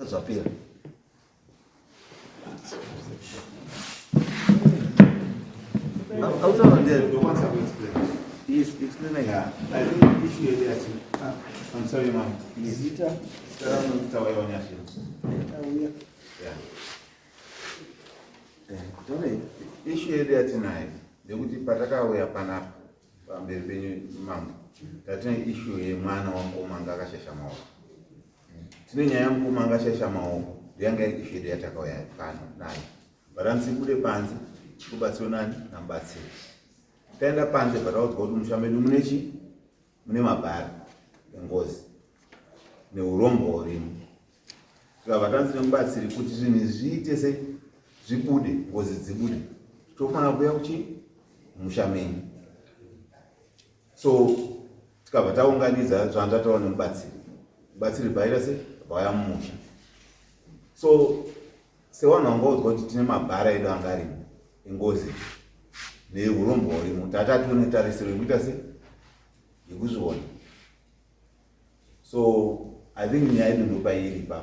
Zapira. How the ones I will explain. Yes, explain. I think issue is I'm sorry, ma'am. Is it a issue area tonight? The Uti Pataka way up and up from the ma'am. That's an issue a man on Omanga Shamo. Tinayam Kumanga Shamo, the younger issue the Ataka pan nine. But I'm simply pans, Kubasunan, number 6. Tender pans, but out go to Mshameluminechi, Munema Bar, and goes. Ne urombo rimu. Vatanzi nembatsiri kuti zvinhu zviitese zvibude, ngozi dzibude. Tofana kuya kuchi mushamenyi. So tikabva taunganidza zvanga taona nemubatsiri. Mubatsiri bhaira se vauya mumusha. So sevanhu vangaudzwa kuti tine mabhara edu anga arimo engozi neurombo hurimo. Tatatu netarisiro yekuita se yekuzviona. So I think nyaya inopa iri pa.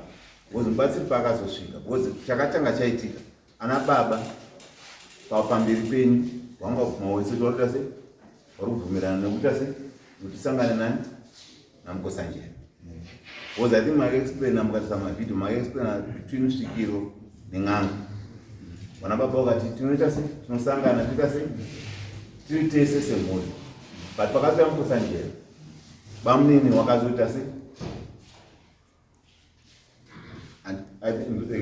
Because mubatsiri pakazosvika. Because chakatanga chaitika. Ana baba pamberi penyu wanga kubvuma wese toita se warubvumirana nekuita se kuti sangane nani namukosanjera. Because I think my explain namukatisa mavideo my explain between Svikiro neN'anga. Vana baba vakati tinoita se tinosangana toita se tiri tese semhuri. But pakasvika mukosanjera bamunini wakazoita se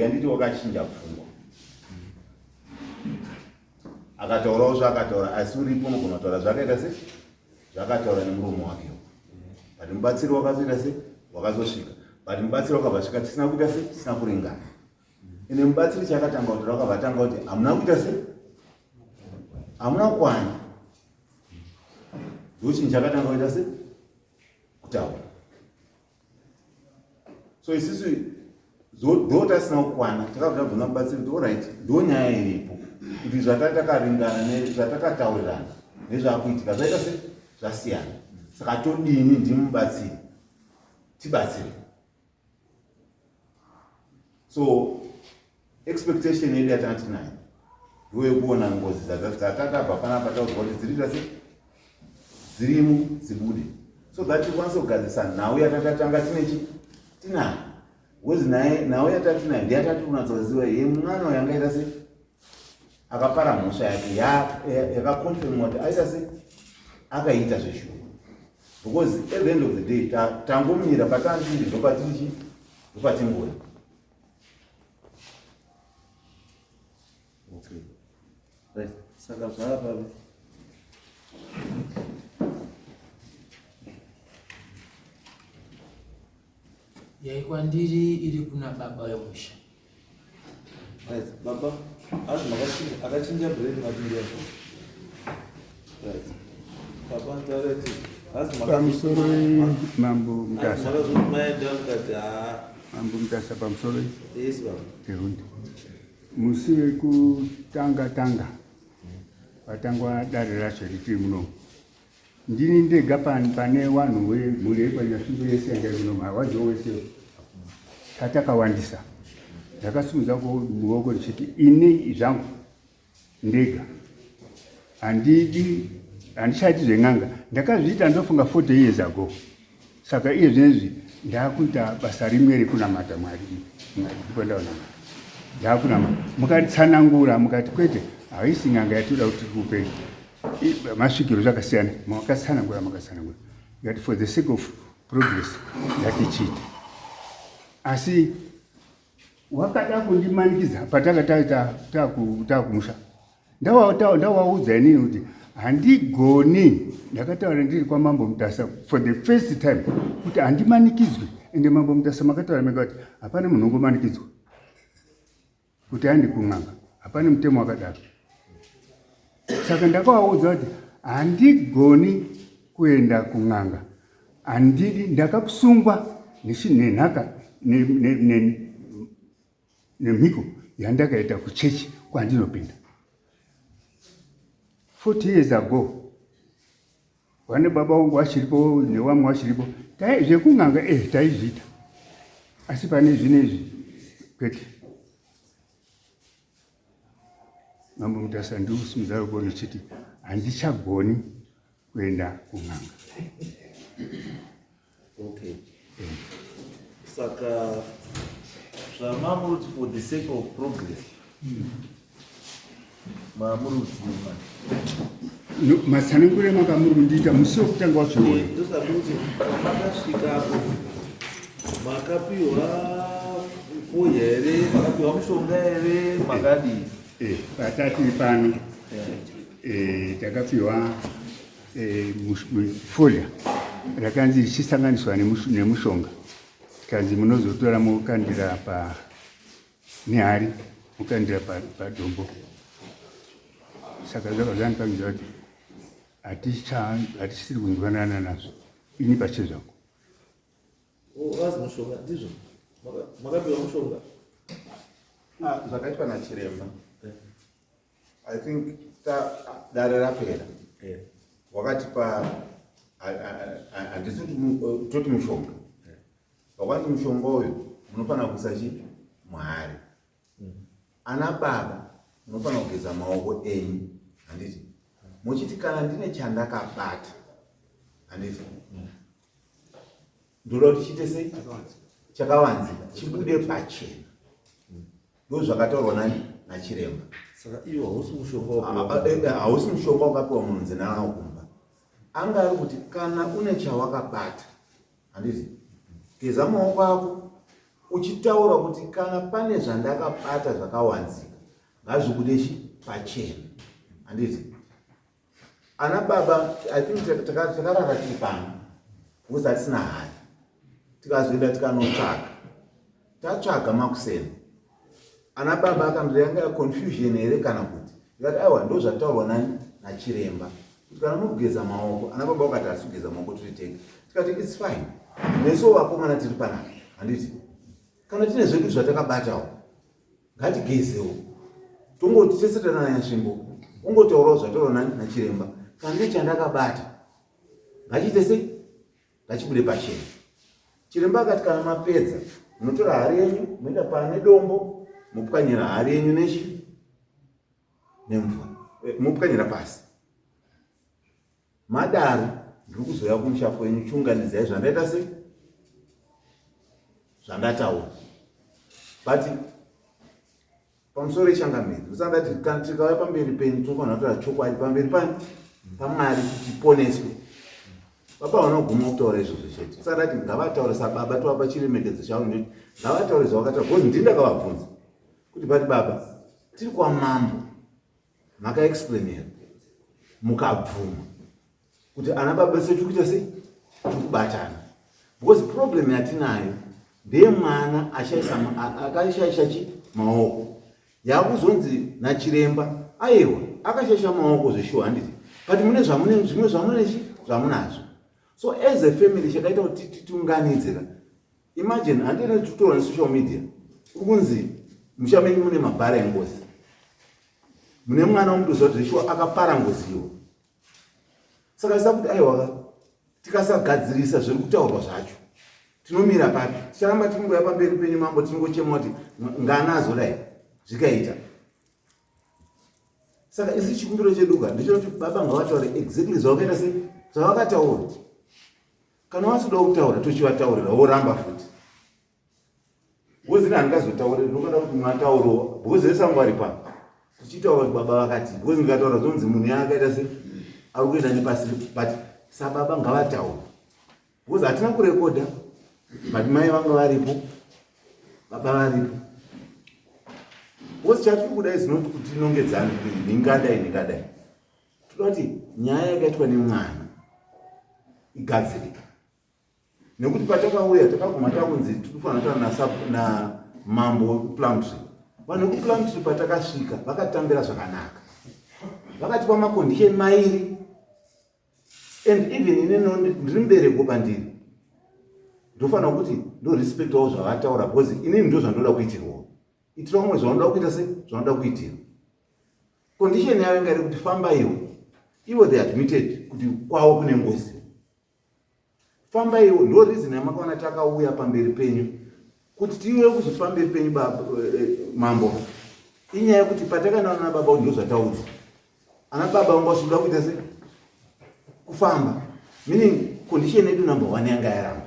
nditi wakachinja pfungwa akataurawo zvakataura asi uripo unogona kutaura zvakaita se zvakataura nemuromo wake. But mubatsiri wakazoita se wakazosvika. But mubatsiri wakabva svika tisina kuita se tisina kuringana. Ine mubatsiri chakatanga kuti wakabva tanga kuti hamuna kuita se hamuna kwana. Ndochinhu chakatanga kuita se kutaura. So isusu ndo tasina kukwana takabva tabvunza mubatsiri kuti alright ndo nyaya iripo kuti zvatatakaringana nezvatakataurirana nezvakuitika zvaita se zvasiyana. Saka todini ndimubatsiri tibatsiri. So expectation yedu yatanga tinayo ndoyekuona ngozi dzatakabva panapa taudzwa kuti dziriita se dzirimu dzibude. So that tikwanise kugadzisa nhau yatatatanga tinechi tinayo. Because now yatatina ndiyatati kunatsoziwa yemwana yangaita se akapara mhosva yake yakakonfirm kuti aita se akaita zveshuwa. Because at the end of the day tangomira patanziri ndopatingori. Okay. Right. Saka zvapa yaikwandiri iri kuna baba yomusha. Right. Baba asi akachinja bread matindi yacho. Right. Baba ntareti asi pamusoro mambo mutasa mambo mutasa pamusoro yes baba tehundi musi wekutanga patangwa dare racho riti muno ndini ndega pane vanhu vemhuri yepanyasvingo yese yanga iri muno marwadzo wese tatakawandisa. Ndakasimudza muoko richiti ini zvangu ndega handichaiti zveN'anga. Ndakazviita ndofunga 40 years ago. Saka iye zvinezvi ndakuita basa rimwe rekunamata Mwari. Ndakunamata mukatsanangura mukati kwete haisi N'anga yatoda kuti tikupe masvikiro zvakasiyana. Makatsanangura ngati for the sake of progress ngatichite. Asi wakada kundimanikidza patakataita takumusha ndavaudza inini kuti handigoni. Ndakataura ndiri kwamambo mutasa for the first time kuti handimanikidzwe. Ende mambo mutasa makataura mega kuti hapana munhu ungomanikidzwa kuti aende kuN'anga, hapana mutemo wakadaro. Saka ndakavaudza kuti handigoni kuenda kuN'anga. Handidi, ndakasungwa nenhaka nemhiko yandakaita kuchechi kwandinopinda 40 years ago. Vane baba vangu vachiripo nevamwe vachiripo zvekuN'anga taizviita. Asi pane zvinezvi kwete mambo Mutasa ndiusimudza ruoko nechiti handichagoni kuenda kun'anga. Okay. Saka zvamamurudzi for the sake of progress. Mamurudzi matsanangure makamurundiita musi wokutanga wazviona ndosati kuti pamakasvikapo makapiwa fo here, makapiwa mushonga here, makadii? patati pano takapiwa folia rakanzi ichisanganiswa nemushonga, kanzi munozotora mukandira nehari mukandira padombo. Saka zvaka zvandipangidzwa kuti hatisiri kunzwanana nazvo ini pache zvangu. Wazi mushonga ndizvo? Makapiwa mushonga? Zvakaitwa nachiremba. I think dare rapera. Wakatipa handisi toti mushonga. Wakati mushonga uyu munofanira kuisa muhari. Ana baba munofanira kugeza maoko enyu, handiti? Muchiti kana ndine chandakabata, handiti? Ndoda kuti chiite sei? Chakawanzika, chibude pachena. Ndozvakataurwa nachiremba. Saka iwo hausi mushonga hausi mushonga wakapiwa munhu nzena kumba. Anga ari kuti kana une chawakabata, handiti? Geza maoko ako uchitaura kuti kana pane zvandakabata zvakawanzika ngazvibude pachena, handiti? Ana baba, I think takarara tiri pano because hatisina hari. Tikazoenda tikanotsvaga, tatsvaga makuseni. Ana baba akandiranga confusion here kana kuti ndikati aiwa ndo zvataurwa nachiremba kuti kana mugeza maoko. Ana baba vakati asi kugeza maoko tiri tikati it's fine, nesu vakomana tiri panapa, handiti? Kana tine zvedu zvatakabatawo ngatigezewo, tongoti tesetana nanyasvimbo ungotaurawo zvataurwa nachiremba. Kana ndine chandakabata ngachiite sei? Ngachibude pachena. Chiremba akati kana mapedza munotora hari yenyu moenda pane dombo mopwanyira hari yenyu nemvura, mopwanyira pasi. Madaro ndiri kuzoya kumusha kwenyu chiunganidzai zvandaita sei? Zvandataura. But pamusoro echangamiri usandati kana tikauya pamberi penyu tofanira kutora chokwadi pamberi paMwari tiponeswe. Baba vanoguma kutaura izvozvo chete. Usandati ngavataure sababa tovapa chiremekedzo chavo, ndoti ngavataure zvavakataura because ndindakavabvunza kuti pati baba tiri kwamambo makaexplain here mukabvuma kuti ana baba setu kuita sei? Tikubatana. Because problem yatinayo ndeye mwana akashaisha maoko. Yakuzonzi nachiremba aiwa akashaisha maoko zveshuwa, handiti? But mune zvimwe zvamunazvo. So as a family chakaita kuti tiunganidzira. Imagine handina tutora social media ukunzi musha menyu mune mabhara engozi, mune mwana womutoziva kuti zveshuwa akapara ngoziyo. Saka zisa kuti aiwa tikasagadzirisa zviri kutaurwa zvacho tinomira papi? Ticharamba tingoya pamberi penyu mambo tinongochema kuti ngana azodai zvikaita. Saka isi chikumbiro cheduka ndechoti baba ngavataure exactly zvavakaita sei? Zvavakataura. Kana wasuda kutaura tochivataurira woramba futi. Wozina handingazotaurira ndinoda kuti mwataurawo because vesangu vari pano tichitaura kuti baba vakati because ndikataura zonzi munhu yaakaita sei? Ari kuenda nepasi. But sababa ngavataure because hatina kurekodha. But mai vanga varipo, baba varipo. Because chatiri kuda is not kuti tinongedzane kuti ndingadai. Toda kuti nyaya yakaitwa nemwana igadzirike. Nekuti patakauya takaguma takunzi tinofanira kutora namambo Plumtree. Vanhu vekuPlumtree patakasvika vakatambira zvakanaka. Vakatipa macondition mairi. And even ine ndiri mubereko pandiri. Ndofanira kuti ndo respectawo zvavataura because inini ndo zvandoda kuitirwa. Itira umwe zvanoda kuita sei? Zvanoda kuitirwa. Condition yavo inga iri kuti famba ivo they admitted kuti kwavo kune ngozi. Famba iwo ndo reason yamakaona takauya pamberi penyu kuti tiwe kuzipambe penyu mambo inyaya yekuti patakanaona na baba ndo zvataudzwa ana baba ungasuda kuita sei kufamba meaning condition yedu number 1 yanga yaramba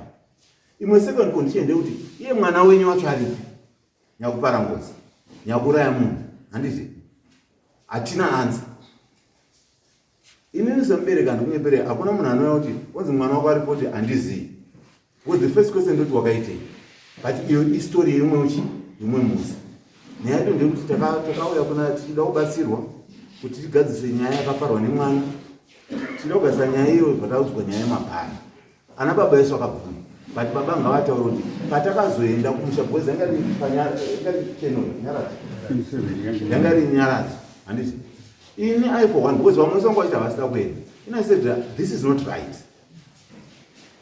imwe second condition ndekuti iye mwana wenyu wacho aripo nyakupara ngozi nyakuraya munhu handiti hatina anza inini semubereki handikunyepere hakuna munhu anouya kuti wanzi mwana wako aripo kuti handizii because the first question ndoti wakaitei but iyo istori yimwe musi nyaya yedu ndekuti takauya kuna tichida kubatsirwa kuti tigadzise nyaya yakaparwa nemwana tichida kugadzisa nyaya iyo pataudzwa nyaya yemabhari ana baba yesu akabvuma but baba ngavataura kuti patakazoenda kumusha bwezi yangari nyaradzi handiti ini I for one because vamwe songo vaita vasida kuenda ina said this is not right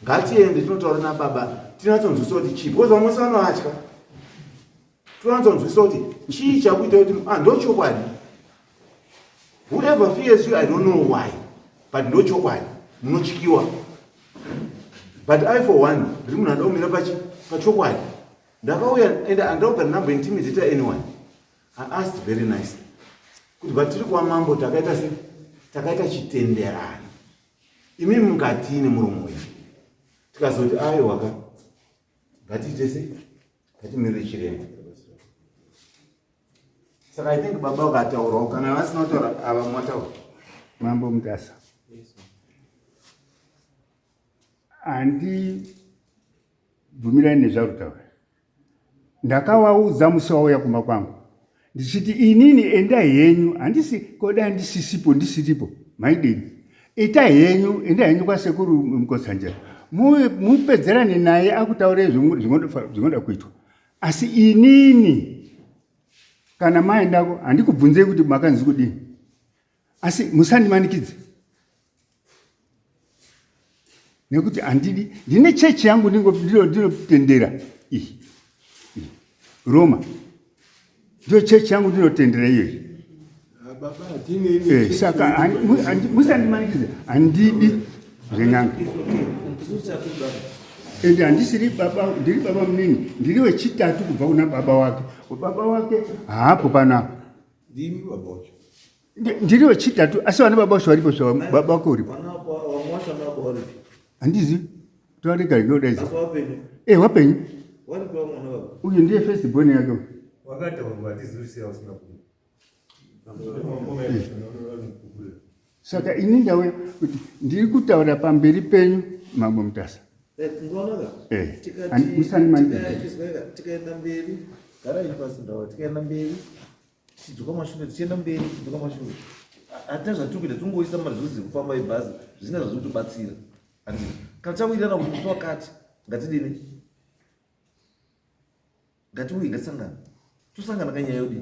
ngatiende tinotaura nababa tinatsonzwisa kuti chii because vamwe sanoatya tinatsonzwisa kuti chii chakuita kuti ndochokwadi whoever fears you I don't know why but ndochokwadi munotyiwa but I for one ndiri munhu adaumira pachokwadi ndakauya and andaupa number intimidate anyone I asked very nicely kuti vatiri kuwa mambo takaita chitenderano imi mukatini muromo uyu tikazoti ayo waka ngatiite sei ngatimirire chiremba saka I think baba vakataurawo kana vasina kutaura ava mwataura Mambo Mutasa handibvumirani nezvarutaura ndakawaudza musi wauya kumba kwangu ndichiti inini enda henyu handisi koda ndisisipo ndisiripo maidini ita henyu enda henyu kwasekuru Mukosanja mupedzerane naye akutaure zvingoda kuitwa asi inini kana maendako handikubvunzei kuti makanzi kudini asi musandimanikidze nekuti handidi ndine chechi yangu ndinotendera iyi Roma ndio chechi yangu ndinotendera iyoyi saka musandimanikidze handidi zven'anga ende handisiri baba ndiri baba munini ndiri wechitatu kubva kuna baba wake haapo panapo ndiri wechitatu asi vana baba vacho varipo baba wake uripo handizi toareka ndodaidza wapenyu uyu ndiye first born yake saka ini ndauya kuti ndiri kutaura pamberi penyu Mambo Mutasa tikaenda mberi garai pasi ndau tikaenda mberi tidzoka mashure tichienda mberi tidzoka mashure hatina zvatikuita tungoisa madhuzi kufamba ibhazi zvisina zvazotobatsira kana takuitana kuti musi wakati ngatidini ngatiuye ngatisangana tosangana kanyaya yodi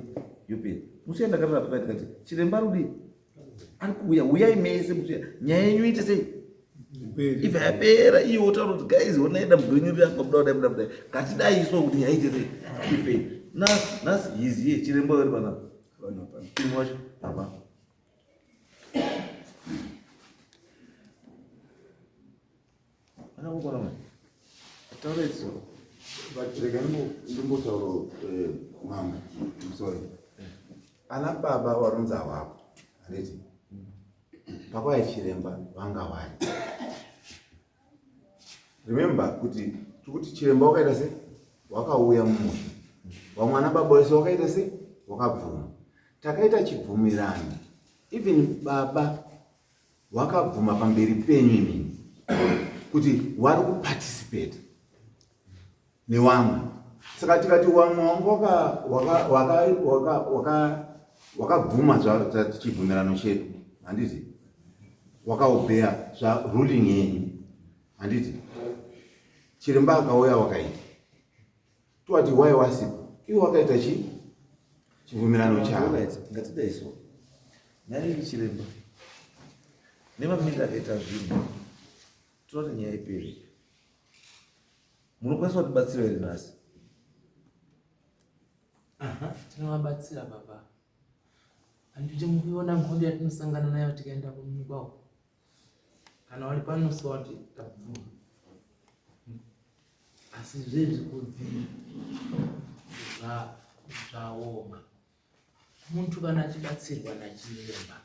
yopera musi yandakarira pakati kati chiremba rudi ari kuuya uyai mese musi nyaya yenyu ite sei ibva yapera iyo utaura kuti guys onai dambudzo renyu rirapabuda kudai ngatidaiswa kuti nyaya ite sei ipei nhasi hiziye chiremba uri panapa imwe wacho apa anakukona mai taura izvo vatireka ndimbotaura mambo musori ana baba waronza hwavo handiti pakwaya chiremba vanga vari remember kuti chiremba wakaita sei wakauya mumusha vamwana baba wese wakaita sei wakabvuma takaita chibvumirano even baba wakabvuma pamberi penyu imini kuti wari kuparticipate nevamwe saka tikati vamwe wakabvuma zvachibvumirano chedu handiti wakaobheya zvaruling yenyu handiti chiremba akauya wakaita tuwati wai wasipo iwe wakaita chibvumirano chavo ngatidaiswa nyaya chiremba nemamiri akaita zvinhu tinoti nyaya iperi munokwanisa kutibatsira here nhasi tinovabatsira baba handiti mukuiona nkondo yatinosangana nayo tikaenda kunyika uko kana wari panoswa kuti tabvuma asi zvezvikubvi zvaoma. Muntu kana achibatsirwa nachiremba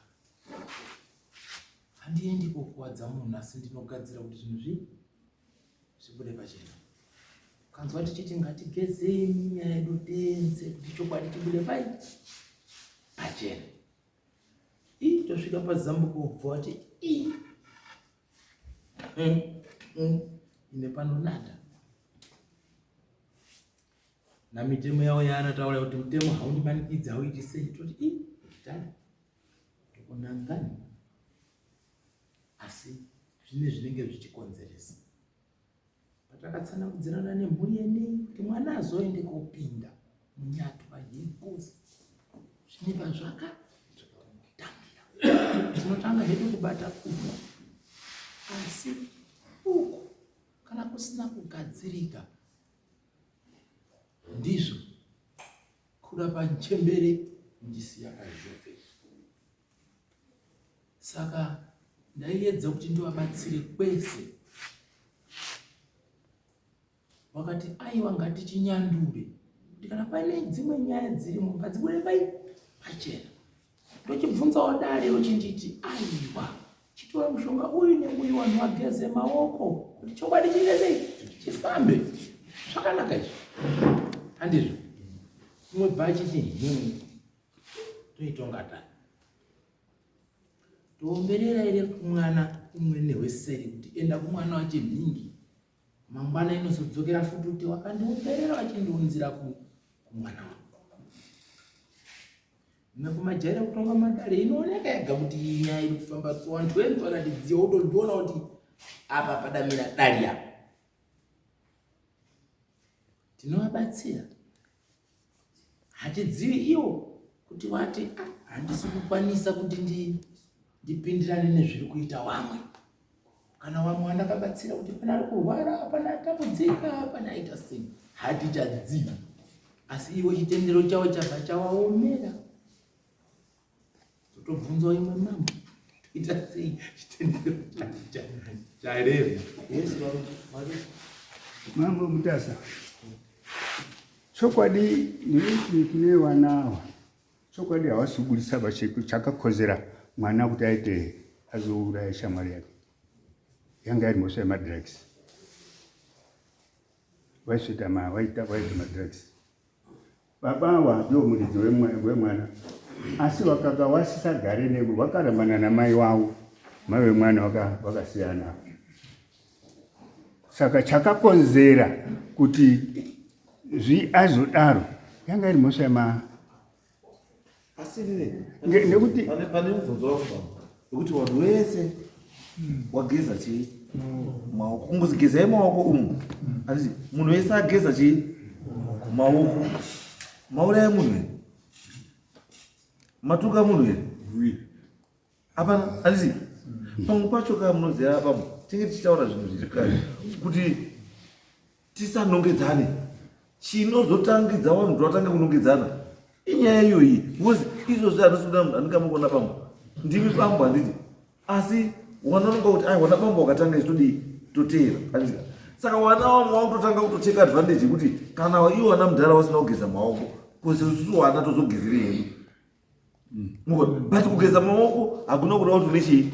handiendi kokuwadza munhu, asi ndinogadzira kuti zvinhu zvibude pachena. Kanzwa tichiti ngatigezei nyaya yedu tenze kuti chokwadi chibude pachena. Tosvika pazambuko ubva wati ine panonata. Namitemo yavo yaanotaura kuti mutemo haundimanikidzi hauiti sei, toti tani tokunangani, asi zvine zvinenge zvichikonzeresa. Patakatsanangudzirana nemhuri yenei kuti mwana azoende kopinda munyatwa yegosi, zvinenge zvakatangira. Tinotanga hedu kubata kuno, asi uku kana kusina kugadzirika ndizvo kuda panchembere ndisiya kazhope. Saka ndaiedza kuti ndivabatsire kwese. Wakati aiwa ngatichinyandure kuti kana paine dzimwe nyaya dzirimo ngadzibude pachena. Ndochibvunzawo dare rochinditi aiwa chitora mushonga uyu neuyu vanhu vageze maoko kuti chokwadi chiite chifambe. Zvakanaka izvi handizvo. Umwe bachiti toitonga tani toomberera ere kumwana umwe neweseri kuti enda kumwana wache mhingi mangwana inozodzokera futi kuti wakandiomberera wachindiunzira kumwana wangu. Nekumajaira kutonga madare inooneka yega kuti nyaya iri kufamba wantu wenzi vanatidziwa utondiona kuti apa padamira dare apa. Tinovabatsira, hatidzivi iwo kuti vati handisi kukwanisa kuti ndipindirane nezviri kuita vamwe. Kana vamwe vandakabatsira kuti pana ari kurwara, pana atambudzika, pana aita sei, hatichadzivi. Asi iwo chitendero chavo chabva chavaomera. Totobvunzawo imwe mama toita sei chitendero charema. Mambo Mutasa, chokwadi ndinoti kune vana chokwadi havasugurisa vacheku chakakozera mwana kuti aite azouraya shamwari yake yanga iri mhosva yemadrugs. Vaisvita vaita madrugs. Baba ndio muridzi wemwana, asi vakanga vasisagare newe, vakarambana namai wavo, mai vemwana vakasiyana. Saka chakakonzera kuti azodaro yanga iri mhosva asi nekuti pane mubvunzo wacho nekuti vanhu vese wageza chii maoko, kungozi gezai maoko umu, handiti munhu wese ageza chii maoko. Mauraya munhu here, matuka munhu here, hapana, handiti pamwe pacho kamunoziva pamwe tinge tichitaura zvinhu zviri kare kuti tisanongedzane. Chinozotangidza vanhu kuti vatange kunongedzana inyaya iyoyi, because izvozvi hatisikuda munhu andingamukona pamwe ndimi bambo handiti, asi wanononga kuti ai wana bambo wakatanga ichitodii toteera handiti. Saka wana vamwe vakutotanga kutoteka advantage yekuti kana iwo wana mudhara wasina kugeza maoko, kwese isusu wana tozogezere hedu. But kugeza maoko hakuna kuda kuti unechii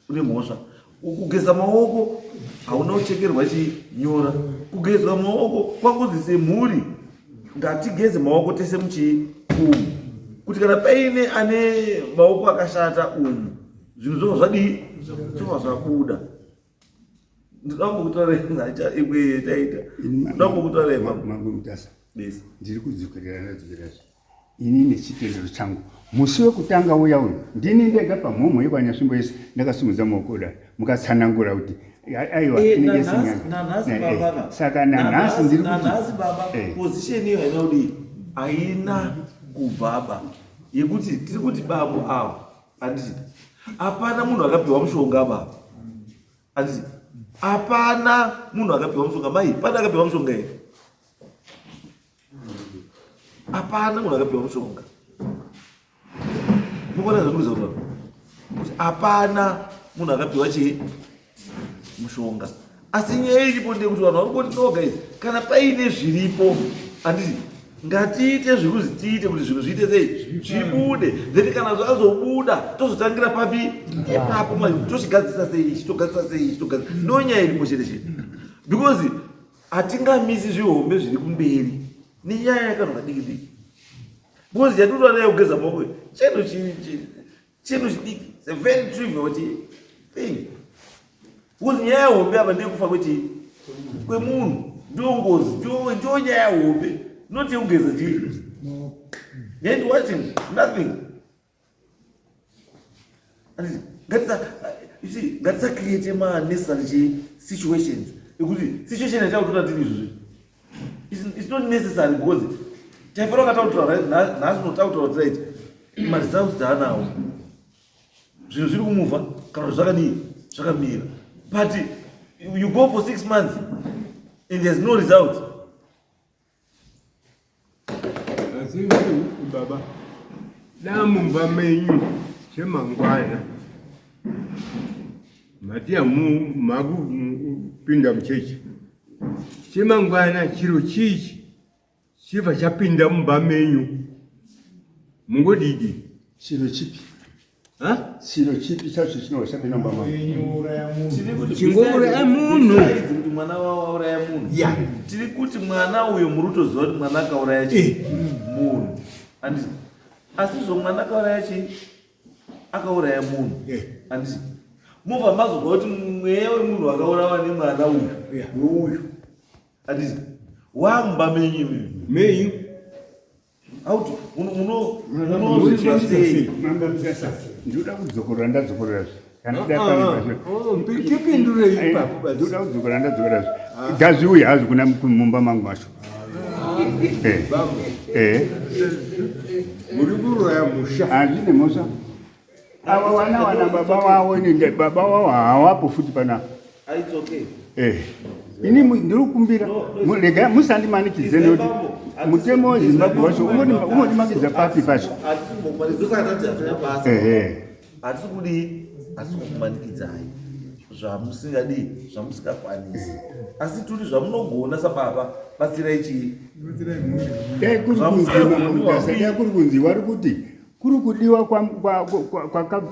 une mhosva. Kugeza maoko hauna kuchekerwa chinyora. Kugezwa maoko kwangozi semhuri ngatigeze maoko tese muchii umu, kuti kana paine ane maoko akashata umu zvinhu zvova zvadii zvova zvabuda. Ndinongokutaura imwe taita ndongokutaura Mambo Mutasa, ndiri kudzikorera ini nechitendero changu musi wekutanga uya uyu ndini ndega pamhomho yekwanyasvimbo yese ndakasimudza maoko kudai mukatsanangura kuti aiwa inenge sinyanga. Saka nanhasi ndiri nanhasi baba position iyo haina kudii haina kubvaba yekuti tiri kuti bambo avo handiti hapana munhu akapiwa mushonga baba handiti hapana munhu akapiwa mushonga. Mai pana akapiwa mushonga here? Hapana munhu akapiwa mushonga. Mukona zvazvikuza kutaura kuti hapana munhu akapiwa chii mushonga. Asi nyaya iripo ndeyekuti vanhu vari kuti no guys kana paine zviripo handiti ngatiite zvekuzi tiite kuti zvinhu zviite sei zvibude, then kana zvazobuda tozotangira papi ipapo tochigadzisa sei ichi togadzisa sei ichi togadzisa. Ndo nyaya iripo chete chete, because hatingamisi zvihombe zviri kumberi nenyaya yakanonga diki diki, because yatinoda nayo kugeza maoko chinhu chidiki, it's a very trivial thing. Because nyaya yahombe apa ndekufa kwemunhu ndongozi, ndo nyaya yahombe, not yekugeza chii. And watching nothing. Ngatisa create necessary situations. Situation yatakutora tiri izvozvi, it's not necessary, because taifanira katakutora right, nhasi unotakutora right, maresults taanawo, zvinhu zviri kumuvha kana zvakadii zvakamira, but you go for 6 months and there's no result. Asi baba namumva menyu chemangwana matia makupinda muchechi chemangwana chiro chichi chibva chapinda mumba menyu mungodidi chiro chipi chacho chinochapinda mumba mangu? chingouraya munhu. Kuti mwana wauraya munhu, tiri kuti mwana uyo muri kutoziva kuti mwana akauraya munhu, handiti? Asi mwana akauraya akauraya munhu, handiti? Mubva mazobva kuti mweya wemunhu wakaurawa nemwana uyu nouyu, handiti? Wamumba menyu auti unozvizva sei? Ndoda kudzokorera ndadzokorera tipindurei ipapo. Ndoda kudzokora ndadzokora gaziuya hazi kuna mumba mangu macho muri kuroya musha. Handine musha, ava wana baba wavo nende baba wavo hawapo futi pana. It's okay. Ini ndiri kukumbira rega musandimanikidze nekuti mutemo weZimbabwe wacho unodimakidza papi pacho. Hatisi kudii, hatisi kukumanikidzai zvamusingadii, zvamusingakwanisi, asi turi zvamunogona sababa batsirai chii. Kuri kunzi vari kuti kuri kudiwa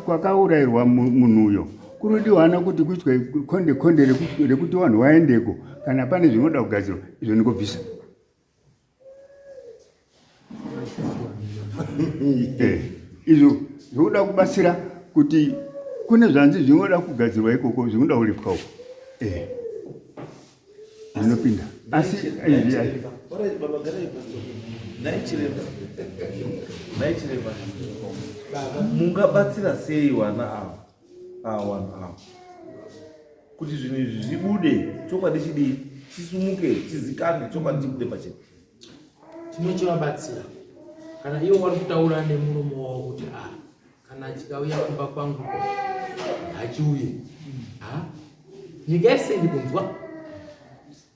kwakaurayirwa munhu uyo, kuri kudiwana kuti kuitwe konde rekuti vanhu vaendeko kana pane zvinoda kugadzirwa, izvo ndikobvisa. Izvo zvinoda kubatsira kuti kune zvanzi zvinoda kugadzirwa ikoko zvinoda kuripwawo zvinopinda. Asi naichireva mungabatsira sei vana ava kuti zvinhu izvi zvibude, chokwadi chidii, chisumuke, chizikane, chokwadi chibude pachena? Tinochivabatsira kana ivo vari kutaura nemuromo wavo kuti kana chikauya kumba kwangu hachiuye, nyika yese iri kunzwa.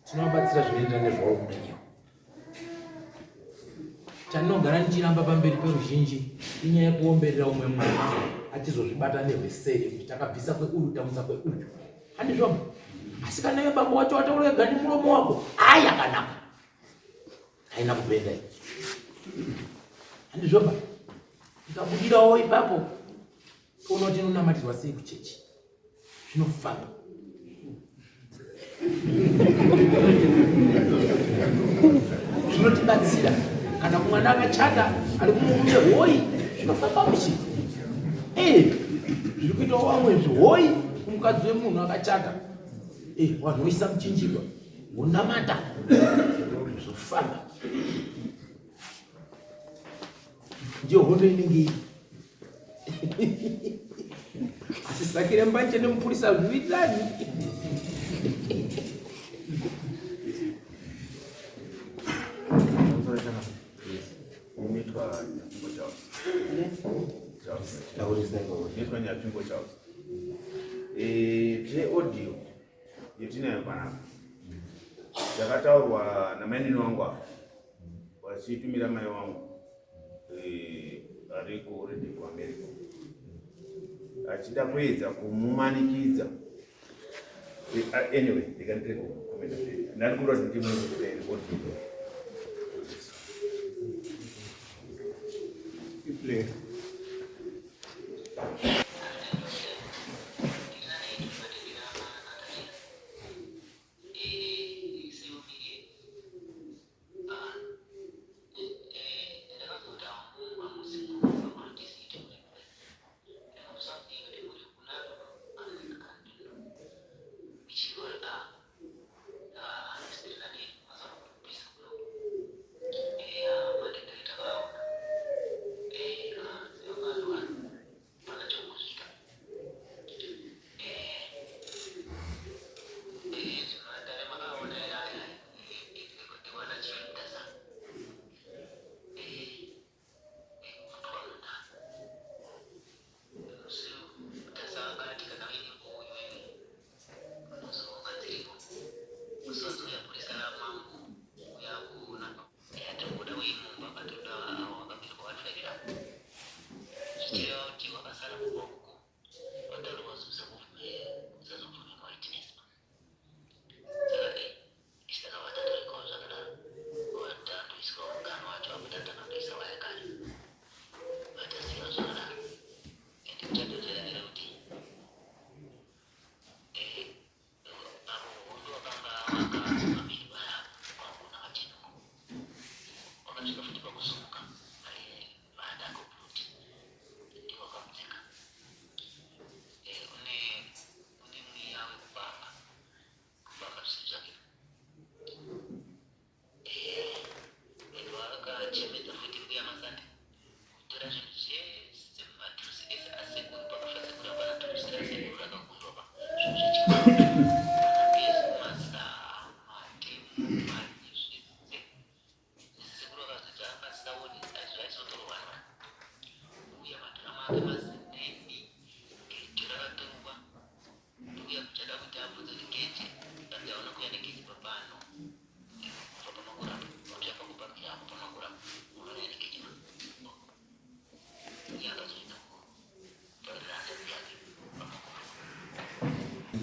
Tinovabatsira zvinoenderana nezvavo kudaiwa. Chandinogara ndichiramba pamberi peruzhinji inyaya yekuomberera umwe mwana achizozvibata nerweseri kuti takabvisa kweuyu tamutsa kweuyu, handizvomba. Asi kana iwe baba wacho wataura ega nemuromo wako, yakanaka, haina kupenda iyi, handizvomba. Ikabudirawo ipapo toona kuti inonamatirwa sei kuchechi, zvinofamba. Zvinotibatsira kana kumwana akachata ari kumurume hoyi, zvinofamba muchi. Zviri kuitawo vamwe zvihoyi kumukadzi wemunhu akachata, vanhu voisa muchinjikwa vonamata, zvofamba. Ndiyo hondo inenge asi sakire mbanje nemupurisa zvividani. Tine audio yetinayo panapa yakataurwa namainini wangu apa vachitumira mai wangu ari kuredio kuAmerica achida kuedza kumumanikidza. Anyway, ndikandireko komenda. ndandikuda kuti ndimwe kuti iplayer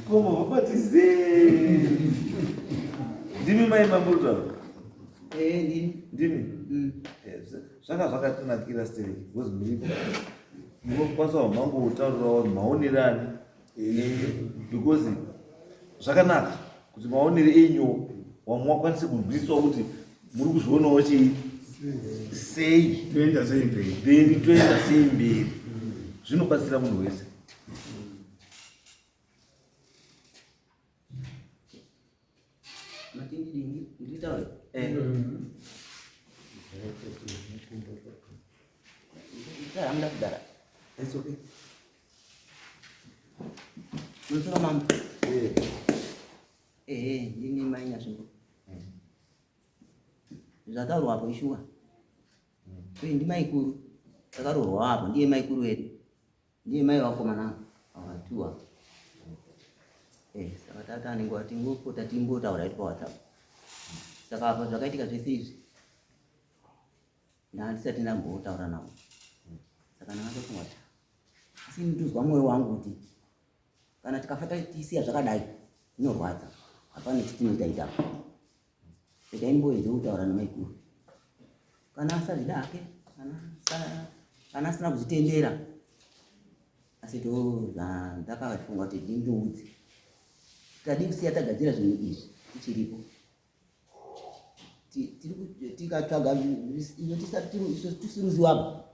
Como vou dizer? Ndimi mai mambuta. Ndimi. Zvakatinakira sitereki because miripo munokwanisa mango utaurirawo maonerani because zvakanaka kuti maonere enyu wamwe wakwanise kunzwisiswa kuti muri kuzvionawo chii sei toenda sei mberi then toenda sei mberi zvinobatsira munhu wese. It's okay. Nusura mam. Ini mainnya sungguh. Zatauru hapo ishua. Ndi mai kuru. Takaroho hapo ndiye mai kuru wedu. Ndiye mai wako manangu. Awatua. Saka tata ningo atinguko tatimbo taura iti pa WhatsApp. Saka hapo zvakaitika zvese izvi. Ndisati ndambotaura nawo. Saka ndakatoti asi ndinozwa mwoyo wangu kuti kana tikafata tisiya zvakadai inorwadza hapana chitinoita saka imboedza kutaura namaikuru kana asazvida hake kana asina kuzvitendera asi to ndakafunga kuti ndindoudzi tadi kusiya tagadzira zvinhu izvi tichiripo tikatsvaga tisiruziwapa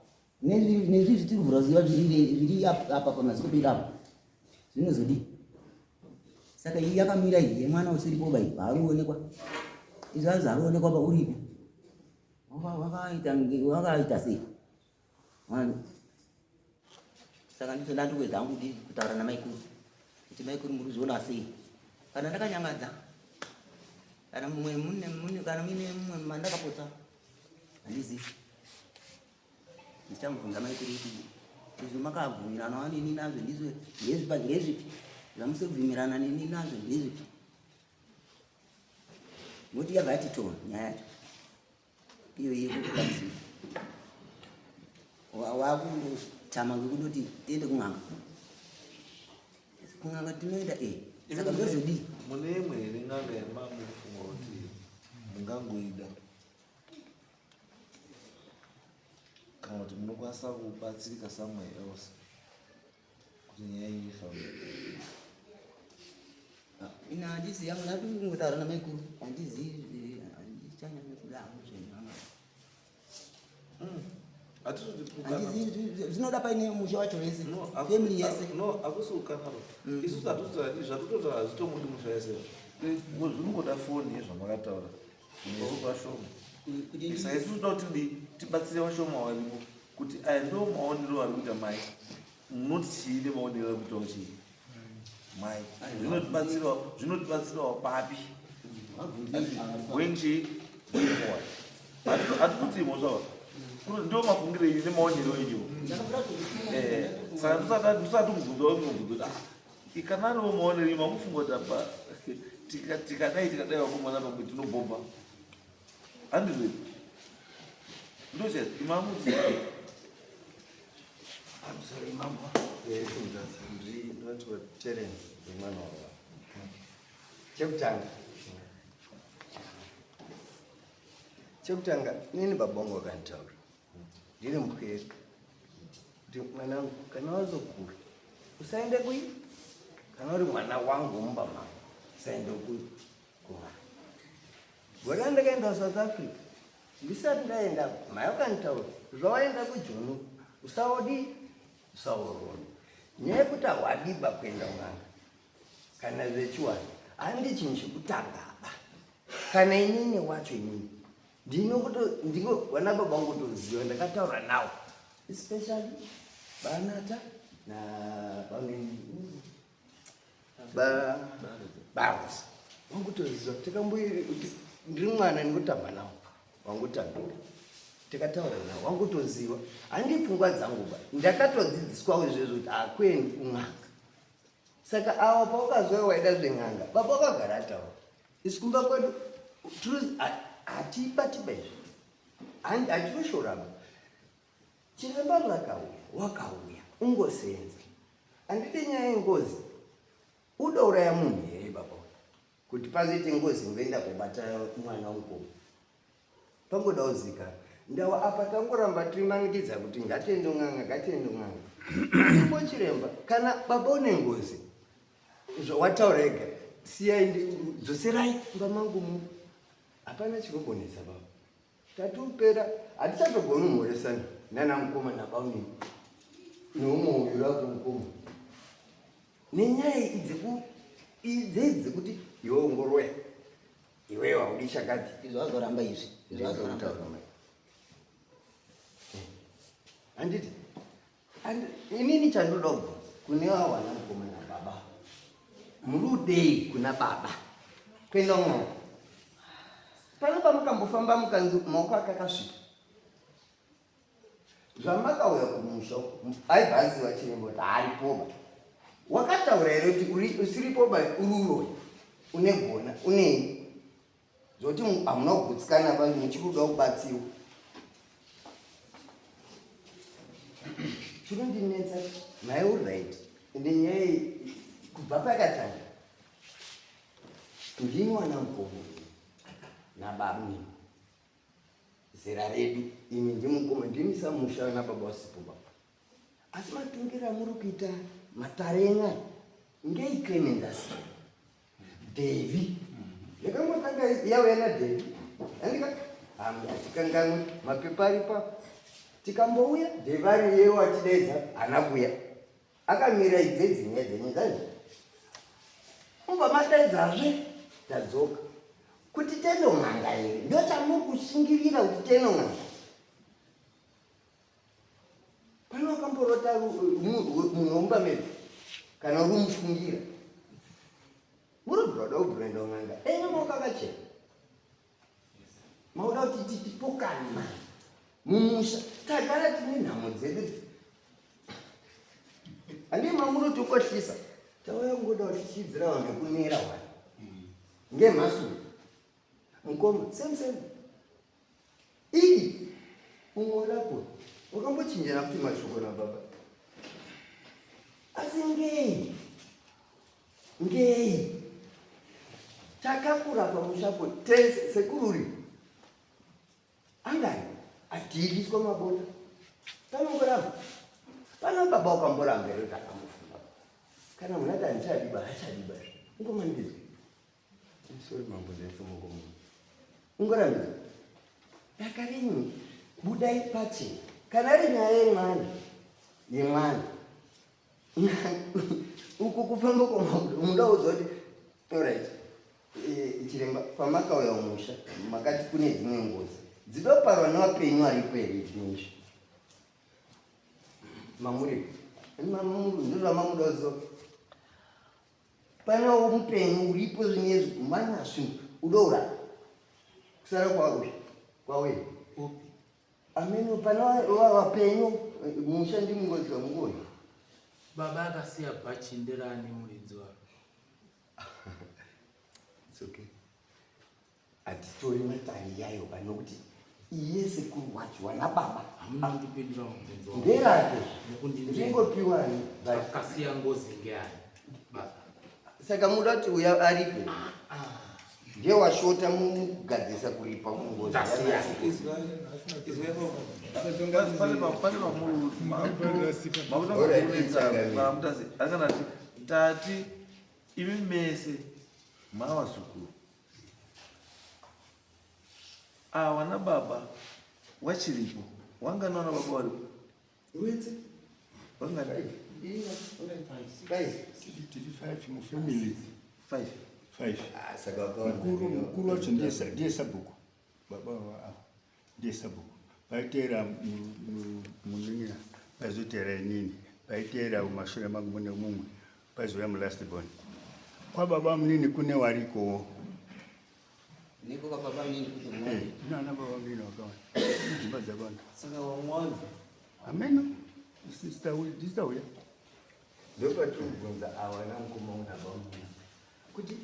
nezvizvi tiri kuvhura ziva zviri apa pamazikobiri apa zvinozodi. Saka iyi yakamira iyi yemwana usiripo bai haruonekwa izvazi haruonekwa pauripo wakaita sei. Saka ndito ndandokwedza hangu kutaura namaikuru kuti maikuru muri kuzviona sei kana ndakanyangadza kana kana muine mumwe mandakapotsa handizivi ndichamubvunza maikuru kuti izvi makabvumirana neni nazvo ndizvo ngezvipi zvamusiri kubvumirana neni nazvo ndezvipi ngoti yabva yati to nyaya yacho iyo yekukamisira wakundotama ngekundoti tiende kun'anga tinoenda saka ndozodii mune imwe iri n'anga yemamufungo mungangoida kana kuti munokwanisa kubatsirika somewhere else kuti nyaya iyi ifambe. ina handisi yangu ndakungotaura namaikuru handizivi handichanyanya kudaro zvenhama zvinoda paine musha wacho wese family yese akusi ukanaro isusu zvatototaura hazvitomudi musha wese zvinongoda foni yezvamakataura nesu vashoma saisusu toda kuti tibatsire vashoma varipo kuti aya ndo maonero ari kuita mai munoti chii nemaonero ari kuitawo chii mai zvinotibatsirawo papi wenchi forward hatitotimo zvava ndo mafungiro enyu nemaonero enyu saka ndisati mubvunzawo mubvunzo ikanariwo maonero enyu mamufunga kuti apa tikadai vakomana pamwe tinobhomba handizve ndoche imamuti ndinoti challenge yemwana wava chekutanga nini baba vangu vakanditaura ndine mupweri kuti mwanangu kana wazokura usaende kui kana uri mwana wangu mumba mangu usaende kui kumwana gore ndakaenda South Africa ndisati ndaenda mai vakanditaura zvawaenda kujonu usaoroni nyaya yekuti hawadiba kuenda mwana kana zvechiwani handi chinhu chekutangaba kana inini wacho inini vana baba vangu kutoziva ndakataura navo especially banata barosi vangutoziva ndiri mwana ndingotamba navo vangutambira tikataura navo vangutoziva handi pfungwa dzangu ba ndakatodzidziswawo izvezvo kuti hakwendi kun'anga saka ava paukazova waida zven'anga baba vakagara ataura isi kumba kwedu hatibatiba izvi hatinoshoraba chiremba wakauya ungosenza handiti nyaya yengozi uda uraya munhu here baba kuti pazoite ngozi ngoenda kubata mwana mukoma pangoda uzikana ndawa apa tangoramba timanikidza kuti ngatiende ng'anga imbo chiremba kana baba une ngozi zvawataura ega siyai dzoserai mba mangu mu hapana chinogonesa baba tatupera hatichatogoni umhoresana nana mukoma nabaunini neumwe wako mukoma nenyaya idzi kuti iwe ongoroya iwe haudi chakati izvo azoramba izvi handiti inini chandoda kubva kune vawana mukoma nababa murudei kuna baba kuenda umwe pano pamukambofamba mukanzi maoko akakasvika zvamakauya kumusha aibvaziva chirembo kuti haaripoba wakataura here kuti usiripoba ururoi une gona unei zvokuti hamuna kugutsikana vanhu muchikuda kubatsiwa chinondinetsa mai uright ende nyaya kubva pakatanga ndini wana mukoma nababa zera redu imi ndimukoma ndimisa musha nababa wasipo baba asi matongerwo amuri kuita matarenga ngei Clemens Devi yakangotanga yauya naDevi asikangamwe mapepa aripa tikambouya Devi ari yewo atidaidza hana kuya akamira idzedzi nyaya dzenyu dzazi umba mataidzazve tadzoka kuti tenong'anga here ndo chamuri kushingirira kuti tenong'anga pano wakamborota munhu womba medu kana uri mufungira muri broda ubroenda ng'anga enye maoko akachena mauda kuti tipokane mani mumusha tagara tine nhamo dzedu handii mamuri tokohlisa tauya kungoda kuti tichidzira vanhu kunera wani ngemhasuri mukoma same iyi umwe rapo wakambochinjana kuti mashoko nababa asi ngei takakura pamushapo tese sekururi angai adhiriswa mabota panongoramba pana baba ukamboramba ero takamufunda kana muna danichadiba hachadiba ungomandidzwe sorry mambo ndesomokomo ungorambidza dakarinyi budai pache kana ri nyaya yemwana uku kufamba muda udzwa kuti alright chiremba pamakauya umusha makati kune dzimwe ngozi dzidoparwa nevapenyu aripo here ichinisha mamuri ndozvamamuda udziwa pana mupenyu uripo zvinyezvi kumanyasvi udoura kusara kwawe ameno pana vapenyu musha ndimungozi kamungoni baba akasiya bhachi nderani muridzi waro it's okay hatitori matari yayo panokuti iye sekuru wacho wana baba hamuna kundipindura mubvunzo wangu nderake nekundindira ndingopiwani akasiya ngozi ngeani baba saka muda kuti uya aripe ndiye washota mukugadzisa kuripa mungozi akanati tati imi mese mavasukuru awana baba wachiripo wanganaona baba waripo wetse wangadai 5 mufamily 5 saka mukuru wacho ndiye sabhuku baba ndiye sabhuku paiteera munini pazoteera inini paiteera mumashure mangu mune mumwe pazouya mulastborn kwa baba munini kune warikowo niko kwa baba nini kuti nana baba munini wakawanda dzimba dzakawanda saka wamwazi ameno sister uya ndopatirikubvunza awana mukoma unabamuna kuti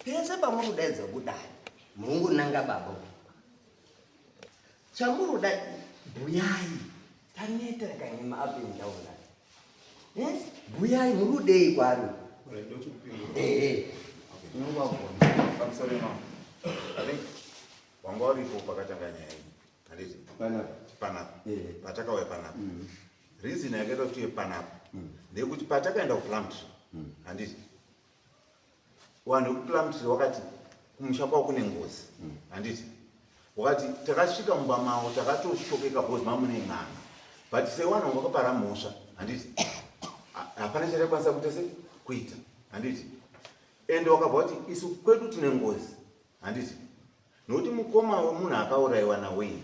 pese pamurudaidza kudai murungunanga baba chamuruda buyai taneta kanyema up and down yes buyai murudei kwari wanga uripo pakatanga nyaya iyi handiti panapa patakauya panapa reason yakaita kuti iye panapa ndeyekuti patakaenda kuplumtree handiti vanhu vekuplumtree wakati kumusha kwavo kune ngozi handiti wakati takasvika mumba mavo takatoshokeka bhozi mamune n'anga but sevanhu vakapara mhosva handiti hapana chatakwanisa kuita se kuita handiti ende wakabva kuti isu kwedu tine ngozi handiti nokuti mukoma wemunhu akaurayiwa nawei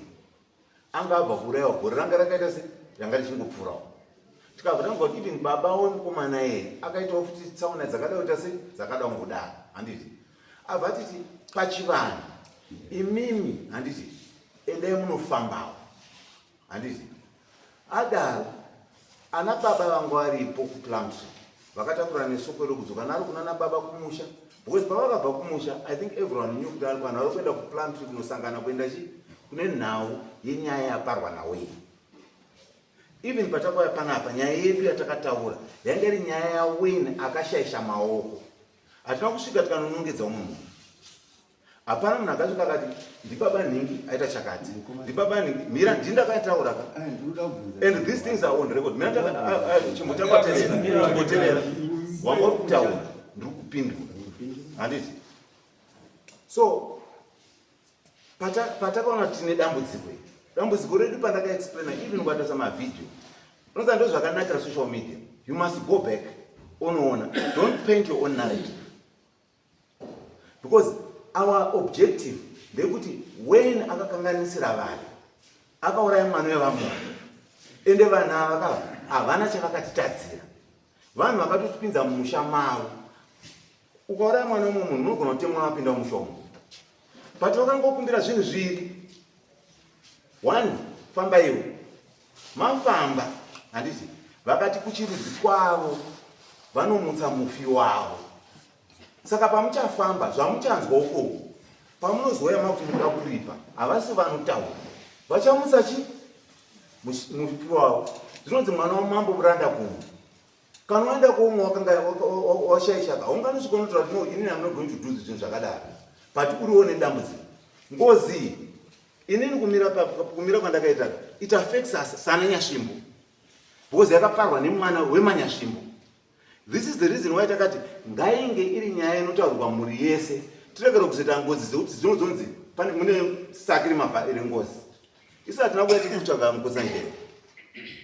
anga abva kuurayiwa gori ranga rakaita se ranga richingopfuurawo tikabva tanga kuti even baba wemukomana yeye akaitawo futi tsaona dzakada kuita se dzakada kungudaro handiti abva titi pachivanhu imimi handiti endai munofambawo handiti adaro ana baba vangu varipo kuplumtree vakatakura nesoko rekudzoka nari kunana baba kumusha because pavakabva kumusha I think everyone knew kuti ari vanhu vari kuenda kuplumtree kunosangana kuenda chi kune nhau yenyaya yaparwa nawei even patakauya panapa nyaya yedu yatakataura yanga iri nyaya yaweni akashayisha maoko hatina kusvika tikanonongedza munhu hapana munhu akasvika akati ndibaba nhingi aita chakati ndibaba nhingi mira ndindakataura ka and these things are on record chimbotamboterera wanga uri kutaura ndiri kupindura handiti so patakaona tine dambudziko redu pandakaexplaina even ukata samavideo unoziva ndo zvakanakira social media you must go back unoona don't paint your own narrative because our objective ndekuti when akakanganisira vanhu akauraya mwana wevamwe ende vanhu ava havana chavakatitadzira vanhu vakatotipinza mumusha mavo ukauraya mwana wemwe munhu unogona kutemwa wapinda mumusha umu but vakangokumbira zvinhu zviri one famba iwe mafamba handiti vakati kuchirudzi kwavo vanomutsa mufi wavo saka pamuchafamba zvamuchanzwa ukoko pamunozoya makuti muda kuripa havasi vanotaura vachamutsa chi mufi wavo zvinonzi mwana wamambo muranda kumwe kana waenda kuumwe wakanga washaishaka unganosvikonotaura kuti no inini am not going to do zvinhu zvakadaro but uriwo nedambudziko ngozi inini kumira kwandakaita it affects us sananyashimbo because yakaparwa nemwana wemanyashimbo. This is the reason why takati ngainge iri nyaya inotaurirwa mhuri yese tirekera kuzoita ngozi dzekuti dzinozonzi pane mune saki rimabva iri ngozi isati nakuya tikutsvaga mukosanjera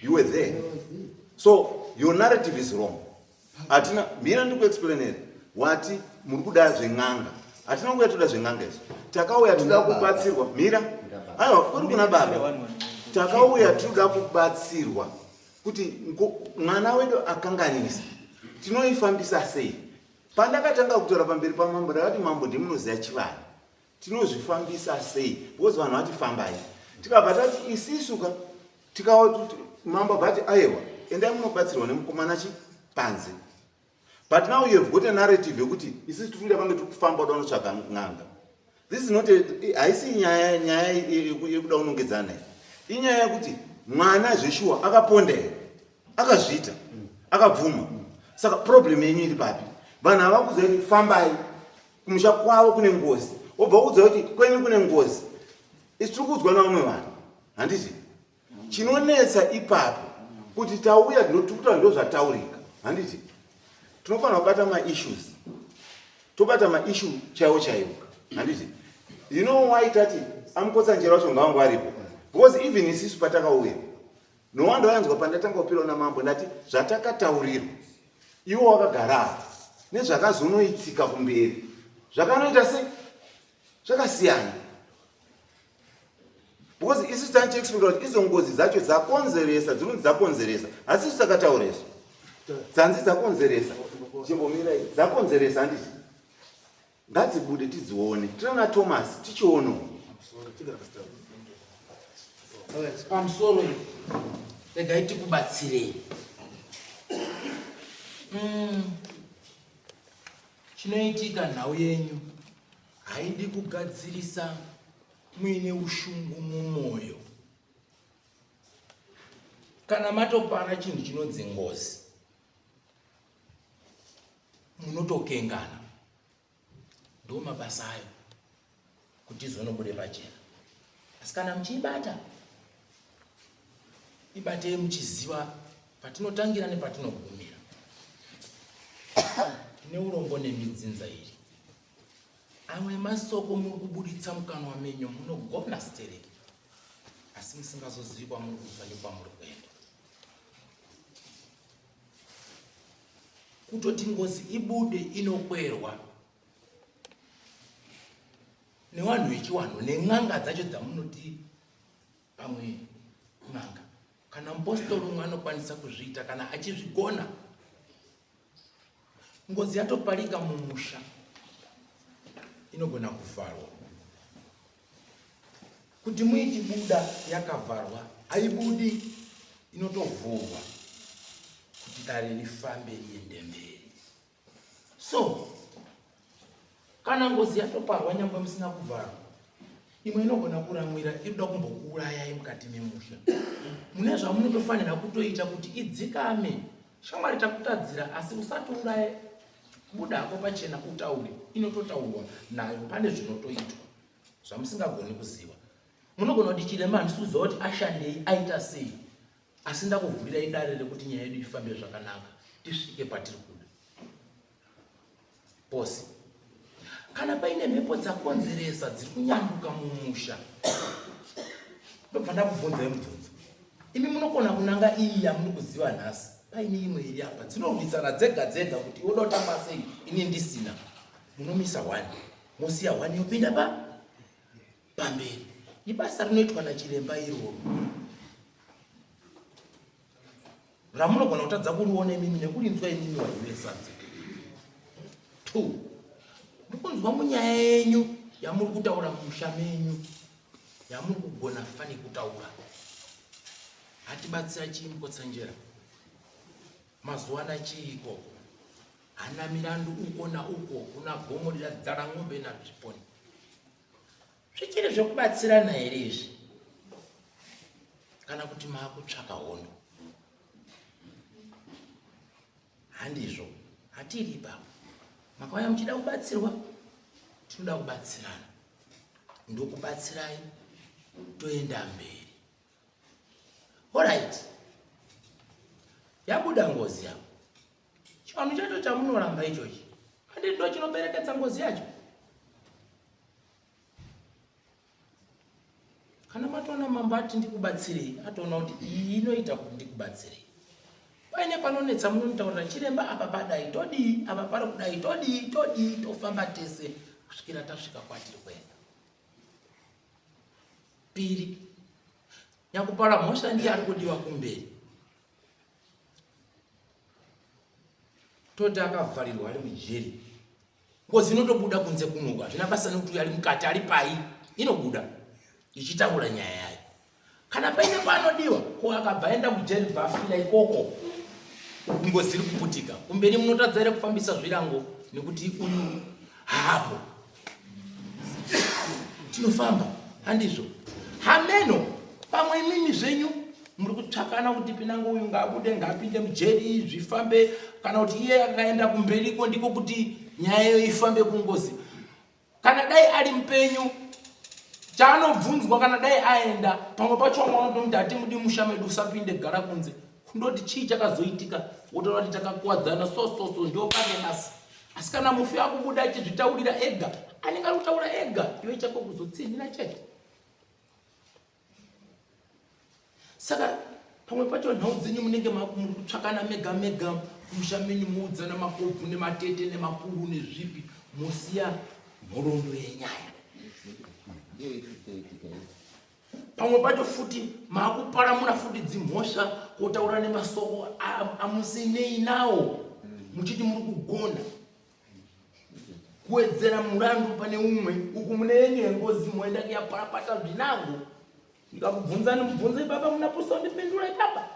you were there so your narrative is wrong. Atina mira ndikuexplainera wati muri kuda zveng'anga atina kuya toda zveng'anga izvo takauya toda kubatsirwa mira aiwa kuri kuna baba takauya toda kubatsirwa kuti mwana wedu akanganisa tinoifambisa sei. Pandakatanga kutora pamberi pamambo ndakati mambo ndimunoziva chivanhu tinozvifambisa sei because vanhu vati fambai tikabva tati isisuka tikaoti mambo bati aiwa endai munobatsirwa nemukomana chipanze but now you have got a narrative yekuti isi tikuda pange tikufamba kuda unotsvaga n'anga. This is not haisi nyaya yekuda unongedzana naye inyaya yekuti mwana zveshuwa akapondera akazviita akabvuma saka problem yenyu iri papi vanhu havakuziva kuti fambai kumusha kwavo kune ngozi obva kuziva kuti kwenyu kune ngozi isi tiri kuudzwa navamwe vanhu handiti chinonetsa ipapo kuti tauya tikutaura ndo zvataurika handiti tinofanira kubata maissues tobata maissue chaiwo chaiwo handiti you know why tati amukosanjera wacho ngavangu aripo because even isisu patakauya nowanda wayanzwa pandatanga kupirawo namambo ndati zvatakataurirwa iwo wakagara nezvakazonoitika kumberi zvakanoita sei zvakasiyana because isi tanichiexpecta kuti izo ngozi dzacho dzakonzeresa dzinonzi dzakonzeresa asi isu takatauresa dzanzi dzakonzeresa chimbomira dzakonzeresa handiti ngadzibude tidzione tirana Thomas tichiono pamusoro regai tikubatsirei. Chinoitika nhau yenyu haidi kugadzirisa muine ushungu mumwoyo. Kana matopara chinhu chinonzi ngozi munotokengana ndo mabasa ayo kuti izonobude pachena. Asi kana muchiibata ibatei muchiziva patinotangira nepatinogumira. Tine urombo nemidzinza iri amwe masoko muri kubuditsa mukanwa menyu munogona stereki asi musingazozivi kwamuri kubva nekwamuri kuenda. Kutoti ngozi ibude inokwerwa nevanhu vechiwanhu nen'anga dzacho dzamunoti pamwe n'anga. Kana mupostori umwe anokwanisa kuzviita kana achizvigona. Ngozi yatoparika mumusha inogona kuvharwa. Kuti muichibuda yakavharwa haibudi inotovhurwa kuti dare rifambe riende mberi. So kana ngozi yatoparwa nyangwe musina kuvharwa imwe inogona kuramwira inoda kumbokuurayai mukati memusha. Mune zvamunotofanira kutoita kuti idzikame. Shamwari takutadzira asi usatouraye buda hapo pachena utaure inototaurwa nayo pane zvinotoitwa zvamusingagoni kuziva. Munogona kuti chiremba handisuziva kuti ashandei aita sei asi ndakuvhurirai dare rekuti nyaya yedu ifambe zvakanaka tisvike patiri kuda. Posi kana paine mhepo dzakonzeresa dziri kunyanduka mumusha ndobva ndakubvunzai mubvunzo. Imi munogona kunanga iyi yamuri kuziva nhasi paine imwe iri apa dzinorwisana dzega dzega kuti oda kutamba sei ini ndisina. Munomisa 1 mosiya 1 yopinda pamberi. Ibasa rinoitwa nachiremba iroro ramunogona kutadza kuriona imimi nekurinzwa imimi waivesadza. 2 mukunzwa munyaya yenyu yamuri kutaura mumusha menyu yamuri kugona fani kutaura. Hatibatsira chii mukotsanjera mazuva nachiiko hana mirandu uko na uko kuna gomo riradzara ng'ombe nazviponi. Zvichiri zvekubatsirana here izvi kana kuti maakutsvaka hondo. handizvo hatiri ipapo. Makauya muchida kubatsirwa, tinoda kubatsirana, ndokubatsirai toenda mberi. Alright, yabuda ngozi yako, chivanhu chacho chamunoramba ichochi handi ndo chinoberekedza ngozi yacho. Kana matoona mambo ati ndikubatsirei, atoona kuti iyi inoita kuti ndikubatsirei, paine panonetsa munonitaurira chiremba apa padai todii, apa pari kudai todii, tofamba tese kusvikira tasvika kwatiri kuenda. Piri, nyakupara mhosva ndiye ari kudiwa kumberi. Toti akavharirwa ari mujeri, ngozi inotobuda kunze kunogwa, zvina basa nekuti ari mukati ari pai, inobuda ichitaura nyaya yayo. Kana paine panodiwa, ko akabva aenda kujeri bvafira ikoko, ngozi iri kuputika. Kumberi munotadza ere kufambisa zvirango nekuti uyu hapo tinofamba, handizvo? Hameno, pamwe imimi zvenyu muri kutsvakana kuti pinango uyu ngaabude ngaapinde mujeri zvifambe, kana kuti iye akaenda kumberiko ndiko kuti nyaya iyo ifambe kungozi. Kana dai ari mupenyu, chaanobvunzwa kana dai aenda, pamwe pacho mwaonomuti hatimudi musha medu usapinde, gara kunze. Kundoti chii chakazoitika, wotaura kuti takakuwadzana so ndio pane basi. Asi kana mufi akubuda achizvitaurira ega, anenge ari kutaura ega, iwe chako kuzotsinira chete. Saka pamwe pacho nhau dzenyu munenge muri kutsvakana mega musha menyu muudzana makobvu nematete nemakuru nezvipi, musiya nhoroondo yenyaya. Pamwe pacho futi maakuparamura futi dzimhosva, kotaura nemasoko amusinei nawo, muchiti muri kugona kuwedzera murandu pane umwe, uku mune yenyu yengozi moenda kuyaparapata zvinango. Ndikakubvunzani mubvunze baba, munaposa kundipindura baba.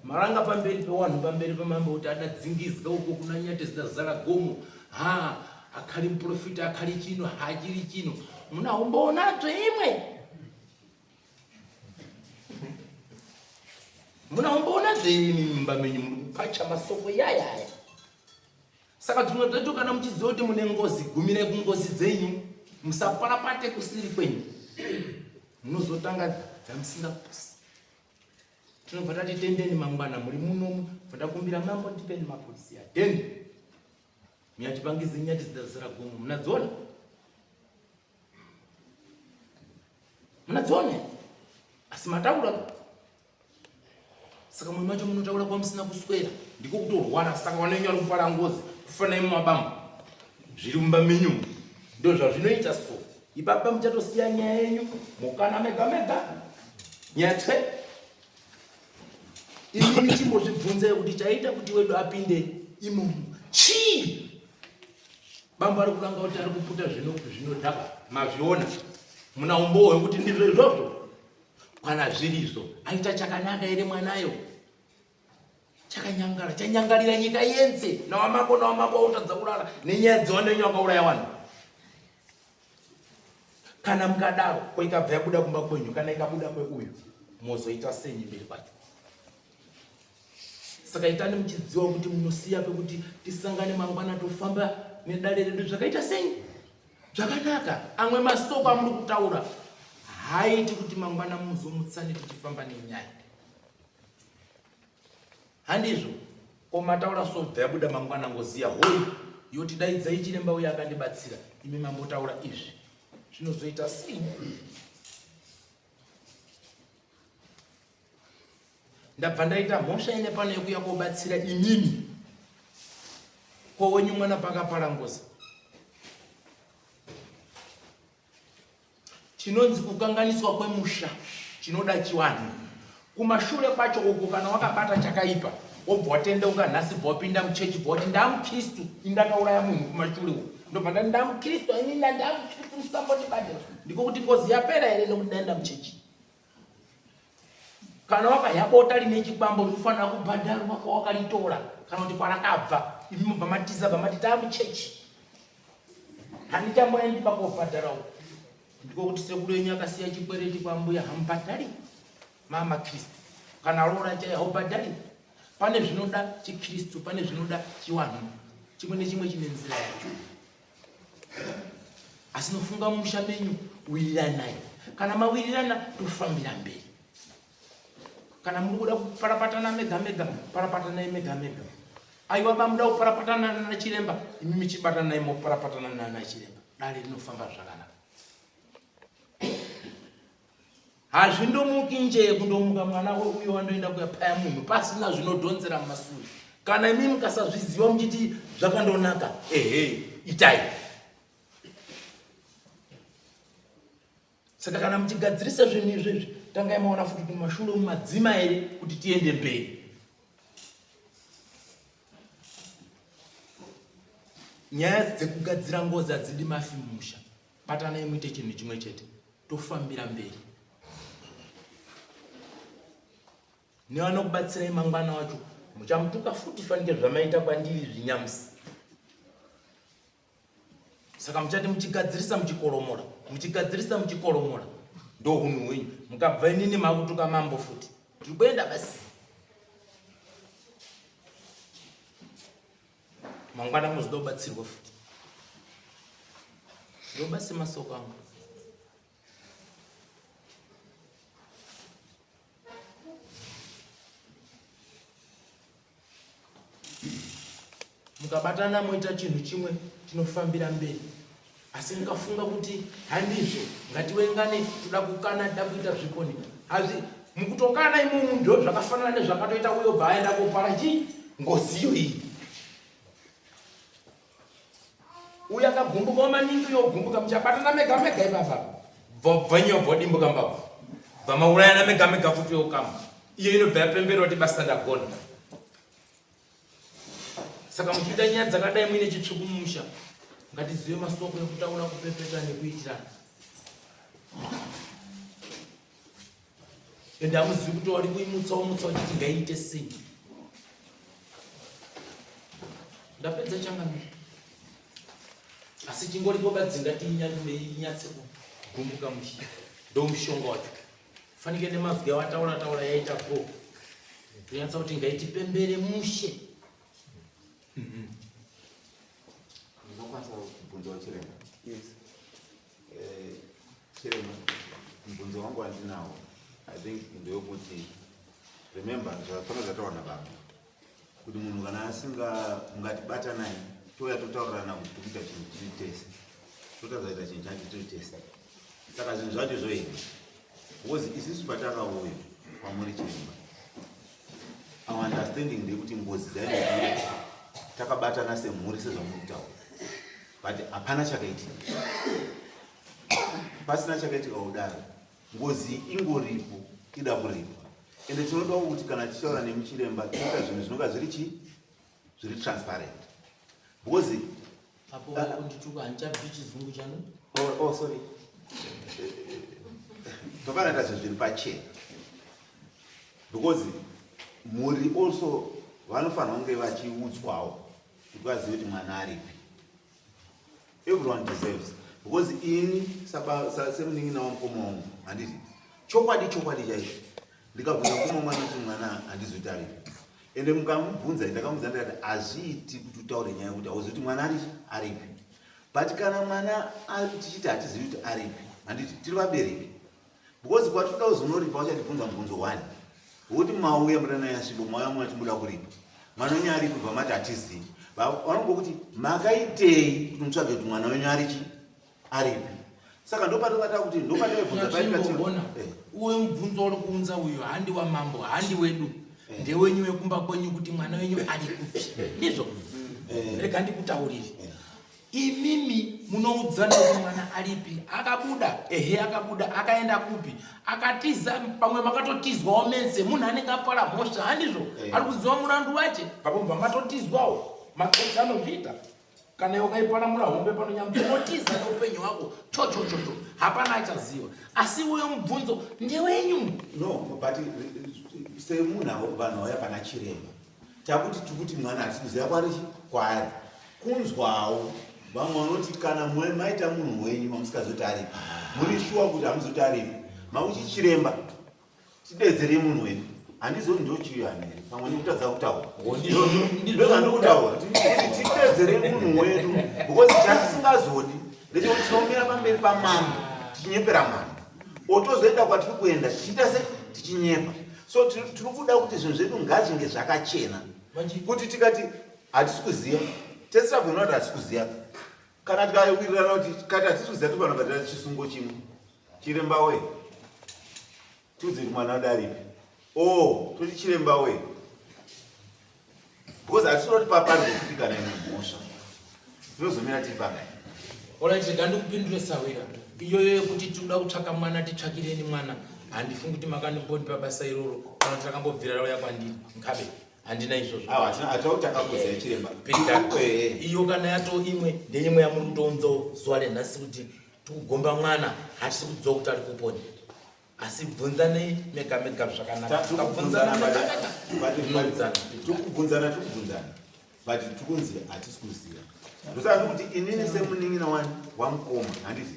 Maranga pamberi pewanhu, pamberi pemambo kuti adadzingizwa uko kuna nyati zidazara gomo, akali muprofita akali chino hachiri chino, munaumboonazve imwe, munaumboonazve imi mimba menyu muri kupacha masoko yayaya. Saka dzimwe dzacho kana muchiziva kuti mune ngozi, gumirai kungozi dzenyu, musaparapate kusiri kwenyu, munozotanga dzamusingapusi. Tinobva tati tendeni mangwana muri munomu, bva takumbira mambo ndipeni mapolisi atende. Munyatipangidze nyati zidazara gomo, munadziona? Munadziona? Asi mataura. Saka mwe macho munotaura kwa musina kuswera, ndiko kutorwara. Saka wanenyu ari kupara ngozi, kufana imi mabamba zviri mumba menyu, ndo zvazvinoita so. Ipapa muchatosiya nyaya yenyu mukana mega nyatwe. Ini chimbozvibvunzei kuti chaita kuti wedu apinde imomo chii? Bamba ari kuranga kuti ari kuputa zvinodhaka, mazviona, munaumbohwe kuti ndizvo izvozvo. Kana zvirizvo, aita chakanaka ere mwanayo? Chakanyangara, chanyangarira nyika yense, nawamako utadza kurara nenyaya dzewanenyu akauraya vanhu. Kana mukadaro, ko ikabva yabuda kumba kwenyu, kana ikabuda kweuyu, mozoita senyi mberi kwacho. Saka itani muchidziwa kuti munosiya pekuti tisangane mangwana tofamba nedare redu zvakaita senyi zvakanaka. Amwe masoko amuri kutaura haiti kuti mangwana muzomutsane tichifamba nenyaya, handizvo? Ko mataura so bva yabuda mangwana ngoziya hoi yoti daidzai chiremba uya akandibatsira, imi mambotaura izvi, zvinozoita senyi? Ndabva ndaita mhosva ine pano yekuya kobatsira inini, ko wenyu mwana pakapara ngozi. Chinonzi kukanganiswa kwemusha chinoda chiwanhu. Kumashure kwacho uko kana wakabata chakaipa, obva watendeuka nhasi, bva wapinda muchechi, bva wati ndamukristu, indakauraya munhu kumashure uko, ndobva ndati ndamukristu, ini ndamukristu, musambondibandira. Ndiko kuti ngozi yapera here nekuti ndaenda muchechi? Kana wakayabota rine chikwambo rinofanira kubhadharwa kwawakaritora, kana kuti kwarakabva, imi mubva matiza, bva mati tamuchechi, handichamboendi pakobhadharawo. Ndiko kuti sekuru yenyu akasiya chikwereti kwambuya, hamubhadhari mama Kristu. Kana rora chai haubhadhari. pane zvinoda chiKristu, pane zvinoda chiwanhu, chimwe nechimwe chine nzira yacho. Asi nofunga mumusha menyu wiriranai. Kana mawirirana tofambira mberi. Kana muri kuda kuparapatana mega mega, parapatanai mega mega. Aiwa bamuda kuparapatana na chiremba, imi michibatana naye moparapatana na chiremba. Dare rinofamba zvakanaka. Hazvindomuki nje kundomuka mwana uyo wandoenda kuyapaya munhu pasina zvinodhonzera mumasuri. Kana imi mukasazviziva muchiti zvakandonaka, itai. Saka kana muchigadzirisa zvinhu izvezvi, tangai maona futi kuti mashure mumadzima here kuti tiende mberi. Nyaya dzekugadzira ngozi hadzidi mafi mumusha. Batanai muite chinhu chimwe chete, tofambira mberi. Nevanokubatsirai mangwana wacho, muchamutuka futi fanike zvamaita kwandiri zvinyamusi. Saka muchati muchigadzirisa muchikoromora, ndo hunhu hwenyu. Mukabva inini makutuka mambo futi. Tiri kuenda basi. Mangwana muzoda kubatsirwa futi. Ndo basi masoko angu. Mukabatana moita chinhu chimwe chinofambira mberi. Asi mukafunga kuti handizvo, ngatiwengane toda kukana toda kuita zvikoni. Hazvi mukutokana imomo ndo zvakafanana nezvakatoita uyo baaenda kopara ngoziyo iyi. Uya akagumbuka maningi yogumbuka muchabatana mega mega ipapa. Bvanyo vodimbuka mbabvu. Vamaurayana mega mega futi yokama. Iyo inobva yapembera kuti basa ndagona. Saka muchiita nyaya dzakadai muine chitsvuku mumusha, ngatizive masoko ekutaura kupepeta nekuitirana. Ende hamuzivi kuti wari kuimutsawo kuti ngaite sei. Ndapedza changamiro. Asi chingori tokadzinga tiinyatse kugumbuka musha. Ndo mushonga wacho. Fanike nemazwi awataura yaita pro. Kunyatsa kuti ngaitipembere mushe. Ndinokwanisa kubvunza chiremba. Yes. Chiremba, mubvunzo wangu wandinawo, I think ndeyokuti, remember zvakapana zvataura nababa, kuti munhu kana mungatibata naye touya totaurirana kuti kuita chinhu chiri tese, totazaita chinhu chacho tiri tese. Saka zvinhu zvacho zvoenda because isusu patakauya kwamuri chiremba, our understanding ndeyekuti ngozi dzainoita takabatana semhuri sezvamutaura, but hapana chakaitika. Pasina chakaitika kudaro, ngozi ingoripo ida kuripa. Ende tinoda kuti kana tichaura nemuchiremba toita zvinhu zvinonga zviri transparent. Because apo kundituka hanchabvi chizungu chano. Oh sorry. Tokanaita zvinhu zviri pachena. Because mhuri also vanofanira kunge vachiudzwawo kuti vazive kuti mwana aripi. Everyone deserves. Because ini semunin'ina wamukoma wangu handiti chokwadi chaicho ndikabvunza mukoma mwana kuti mwana handizi kuti aripi. Ende mukamubvunza ndakamubvunza ndikati hazviiti kuti utaure nyaya kuti hauzivi kuti mwana aripi. But kana mwana tichiti hatizivi kuti aripi, handiti tiri vabereki. Because kwatinoda kuzonoripa wachatibvunza mubvunzo 1 wokuti mauya murana yasvibo mauya muna timuda kuripa. Mwana wenyu aripi pamati hatizivi. Vanongokuti makaitei kuti mutsvage kuti mwana wenyu aripi. Saka ndopatokata kuti ndopatokubvunza patikationa uwe mubvunzo uri kuunza uyo handi wamambo handi wedu ndewenyu wekumba kwenyu kuti mwana wenyu ari kupi. Ndizvo rega ndikutaurire imimi munoudzana kuti mwana aripi. Akabuda akabuda akaenda kupi akatiza pamwe makatotizwawo mese munhu anenge apara mhosva handizvo ari kuziva murandu wache papobva matotizwawo makotsi anozviita. Kana iwe ukaiparamura hombe panonyambotiza neupenyu hwako chochochocho hapana achaziva. Asi uyo mubvunzo ndewenyu. No, but semunhu vanhu vauya pana chiremba takuti tikuti mwana hatisi kuziva kwaari kunzwawo. Vamwe vanoti kana maita munhu wenyu mamusikazoti aripi muri shuwa kuti hamuzoti aripi mauchi chiremba tidedzere munhu wenyu handizoni ndochiyani pamwe nekutadza kutaura ndozvandiri kutaura titedzere munhu wedu because chatisingazodi ndechekuti tinomira pamberi pamambo tichinyepera mwari otozoenda kwatiri kuenda tichiita se tichinyepa. So tiri kuda kuti zvinhu zvedu ngazvinge zvakachena kuti tikati hatisi kuziva tese tabvona kuti hatisi kuziva kana tikawirirana kuti kati hatisi kuziva topanobatira chisungo chimwe chiremba we tudze kuti mwana wedu aripi toti chiremba we because hatisoti papari kufika naimhosva tinozomira tiri pakai. Alright, ndikupindure Sawira iyoyo yekuti tinoda kutsvaka mwana titsvakireni mwana handifungi kuti makandibondipa basa iroro kana kuti takambobvira rauya kwandiri nkabe handina izvozvo atautakakuzai chiremba iyo kana yato imwe ndeimwe yamuri kutounzawo zuva renhasi kuti tikugomba mwana hatisi kudziwa kuti ari kuponi asi bvunzanei mega mega zvakanaka tikubvunzana but tikunzi hatisi kuziva ndosaka kuti inini semunin'ina wamukoma handiti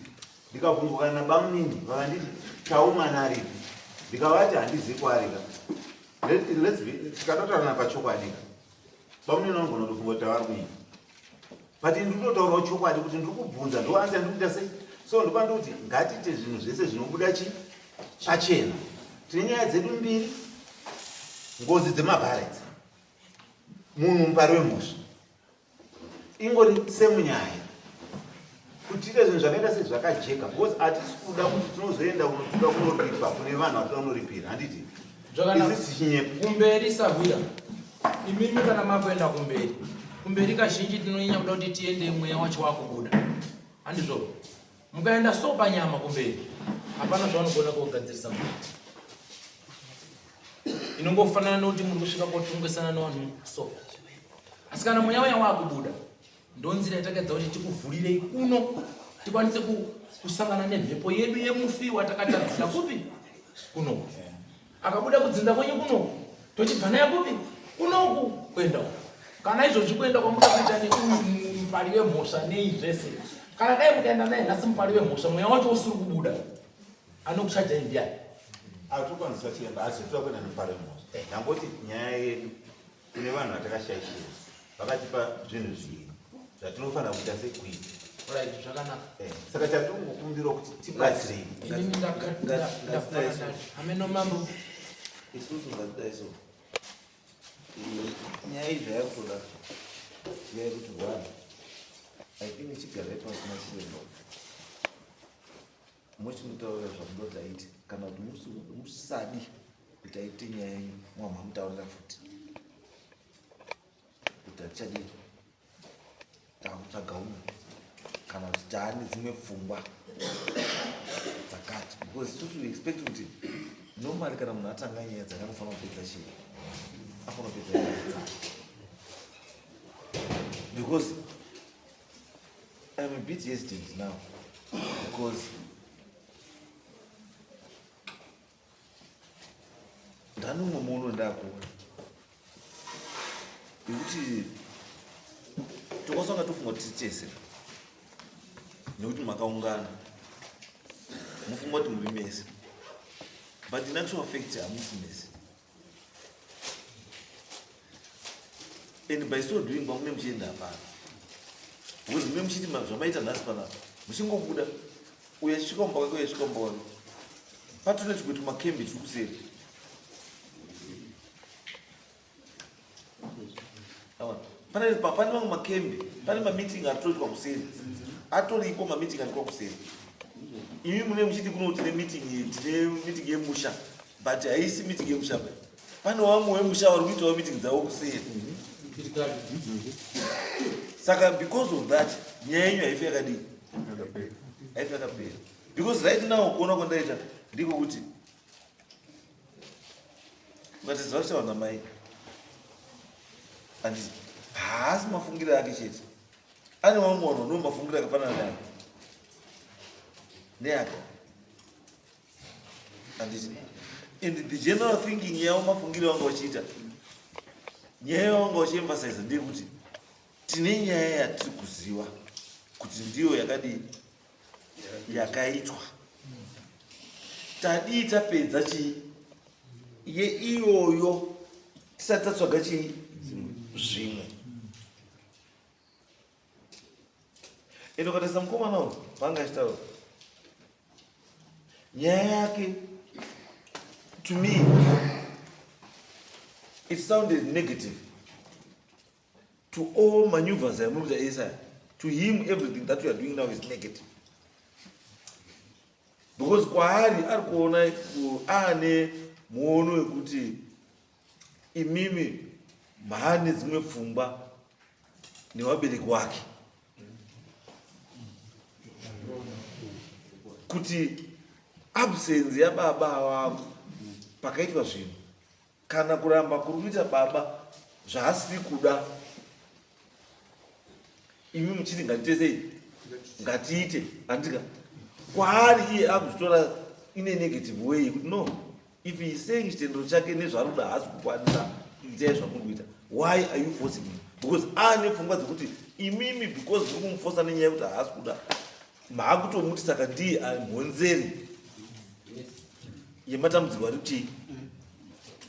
ndikabvunzukana nabamunini vakanditi tau mwana aripi ndikavati handizivi kwaarika tikatotaurana pachokwadi bamunini vanogona kutofunga kuti tavari kuita but ndinotaurawo chokwadi kuti ndiri kubvunza ndoanza ndikuita sei. So ndopandoti ngatiite zvinhu zvese zvinobuda pachena. Tine nyaya dzedu mbiri, ngozi dzemabharetsi, munhu mupari wemhosva ingori semunyaya kuti tiite zvinhu zvakaita sezvakajeka because hatisi kuda kuti tinozoenda kunotuda kunoripa kune vanhu vatoda kunoripira handiti isi chinyepo kumberi Sawira imimi kana makuenda kumberi kazhinji tinonyanya kuda kuti tiende mweya wacho wakubuda handizvo mukaenda so panyama kumberi hapana zvavanogona kugadzirisa inongofanana nokuti muri kusvika kotongwesana nevanhu so asi kana mweya waya wakubuda ndonzira yatakadza kuti tikuvhurirei kuno tikwanise kusangana nemhepo yedu yemufi watakatadzira kupi kuno akabuda kudzinza kwenyu kuno tochibva naye kupi kunoku kuendawo kana izvozvi kuenda kwamuda kuita neuyu mupari wemhosva nei zvese kana dai mukaenda naye nhasi mupari wemhosva mweya wacho usiri kubuda anokuchajai ndiani hatikwanisa chiremba asi toda kuenda nemupari wemhosva ndangoti nyaya yedu kune vanhu vatakashaishira vakatipa zvinhu zviri zvatinofanira kuita sekuita zvakanaka saka tatongokumbira kuti tibatsirei inini ndafanana ameno mambo isusu ngatidaiso nyaya izvo yakutoda yaikuti vanhu I think ichigara pasina chiremba muchimutaurira zvakundoti aiti kana kuti musadi kuti aite nyaya yenyu mwamamutaurira futi kuti atichadii takutsvaga umwe kana kuti taane dzimwe pfungwa dzakati because isusu expect kuti normally kana munhu atanga nyaya dzake anofanira kupedza chii afanira kupedza nyaya dzake because I'm a bit hesitant now because ndanomwe muno ndakuona yekuti tokosanga tofunga kuti tese nekuti makaungana mufunga kuti muri mese but in actual fact hamusi mese and by so doing kwamune muchienda hapana because mune muchiti zvamaita nhasi panapa muchingobuda uyo achisvika mumba kwake uyo achisvika mumba wake patoneti kuti makembi tiri kuseri pane mamwe makembi pane mameeting atoitwa kuseri atoripo mameeting aitwa kuseri imi mune muchiti kuno tine meeting yemusha but haisi meeting yemusha pane vamwe wemusha vari kuitawo meeting dzavo kuseri saka because of that nyaya yenyu haifi yakadii haifi yakapera because right now kuona kwandaita ndiko kuti ukatiziva kuti vanhu amai handiti haasi mafungiro ake chete ane vamwe vanhu ndo mafungiro akafanana naye neake handiti and the general thinking yavo mafungiro vanga vachiita nyaya yavanga vachiemphasize ndeyekuti tine nyaya yatiri kuziva kuti ndiyo yakadii yakaitwa tadii tapedza chii yeiyoyo tisati tatsvaga chii zvimwe. Ende ukatarisa mukomana uyu vanga achitaura nyaya yake, to me it sounded negative to all maneuvers amuri kuita Esau. To him everything that you are doing now is negative, because kwaari ari kuona aane muono wekuti imimi maane dzimwe pfungwa nevabereki wake, kuti absence yababa wavo pakaitwa zvinhu kana kuramba kuri kuita baba zvaasiri kuda, imi muchiti ngatiite sei, ngatiite andika kwaari iye akuzvitora ine negative way yekuti no, if he is saying chitendero chake nezvaari kuda haasi kukwanisa, itai zvamuri kuita. Why are you forcing him? Because aane pfungwa dzekuti imimi because muri kumufosa nenyaya yekuti haasi kuda, maakutomuti saka ndiye mhonzeri yematambudziko ari kuchii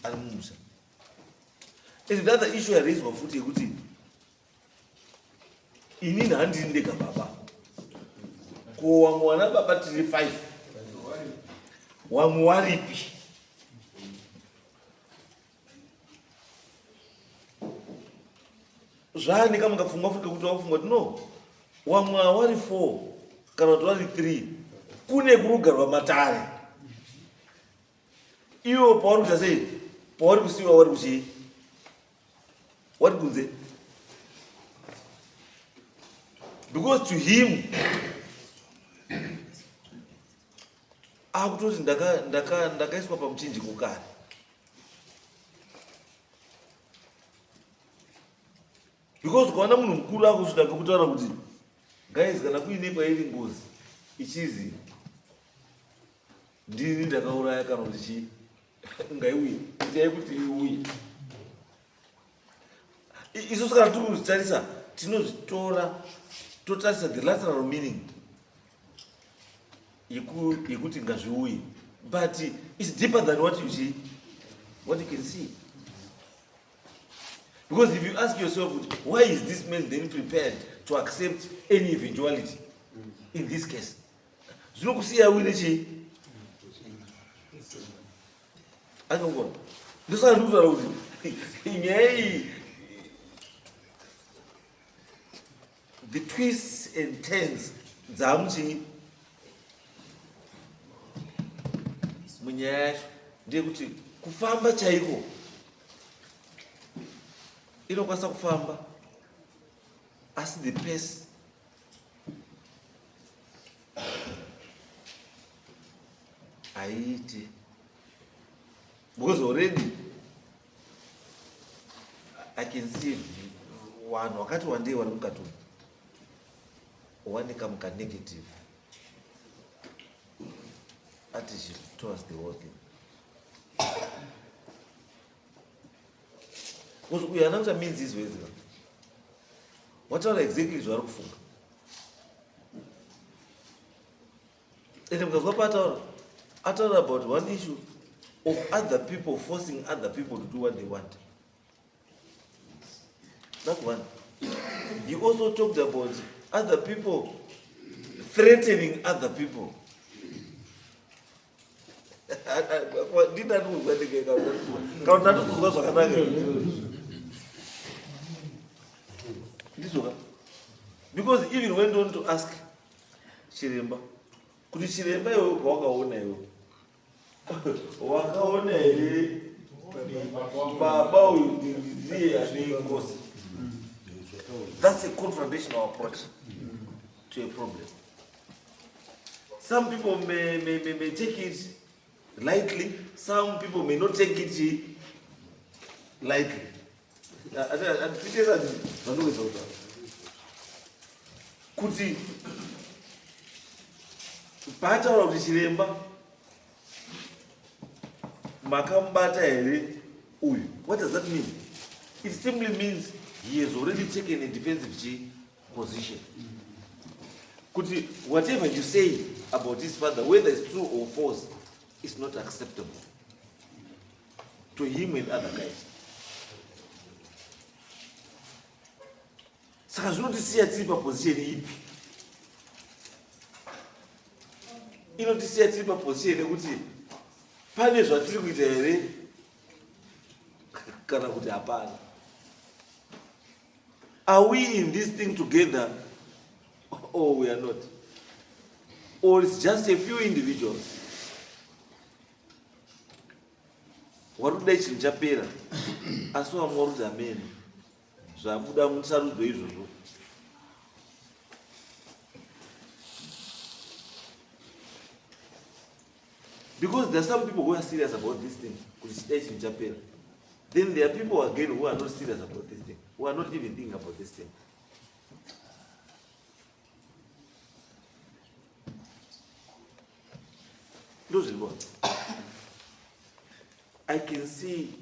ari mumusha. And the other issue yaraiswa futi yekuti inini handiri ndega baba, ko wamwe wana baba tiri 5, wamwe waripi? Zvanika mukafunga futi kuti wafunga kuti no, wamwe wari 4 kana kuti wari 3, kune kurugarwa matare. Iwo pauri kuita sei, pauri kusiyiwa wari kuchii, wari kunze. Because to him akutoti ndakaiswa pamuchinjiko kare. Because ukaona munhu mukuru akusvika kekutaura kuti guys, kana kuine kwairi ngozi ichizi ndini ndakauraya kana kuti chii, ngaiuye itai kuti iuye. Isusu kana tiri kuzvitarisa tinozvitora totarisa the lateral meaning yekuti ngazviuye, but it's deeper than what you can see. Because if you ask yourself, why is this man then prepared to accept any eventuality in this case? Zvinokusiya wine chii anongona ndosaka ndikutaura kuti nyaya iyi, the twists and turns dzamuchii munyaya yacho ndeyekuti kufamba chaiko inokwanisa kufamba, asi the pace haiiti. Because already I can see vanhu wakati wandei vari mukati wanika muka negative attitude towards the whole thing. Because uyu hana kuti means izvo izvo wataura exactly zvavari kufunga. Ende mukazwa paataura about one issue of other people forcing other people to do what they want. That's one. He also talked about other people threatening other people. Because even went on to ask Chiremba, kuti Chiremba iwe kwawakaona iwe wakaona here baba uyu ndiye ane ngozi. That's a confrontational approach to a problem. Some people may take it lightly, some people may not take it lightly. Kuti paataura kuti Chiremba makamubata here uyu, what does that mean? It simply means he has already taken a defensive position. Kuti whatever you say about his father, whether it's true or false, is not acceptable. to him and other guys. Saka zvinotisiya tiri paposition ipi? Inotisiya tiri paposition yekuti pane zvatiri kuita here kana kuti hapana. Are we in this thing together or we are not? Or it's just a few individuals? Waruda chinhu chapera asi vamwe warudza amene zvabuda musarudzo izvozvo. Because there are some people who are serious about this thing, kuti chidai chinhu chapera. Then there are people again who are not serious about this thing, who are not even thinking about this thing. Those are what I can see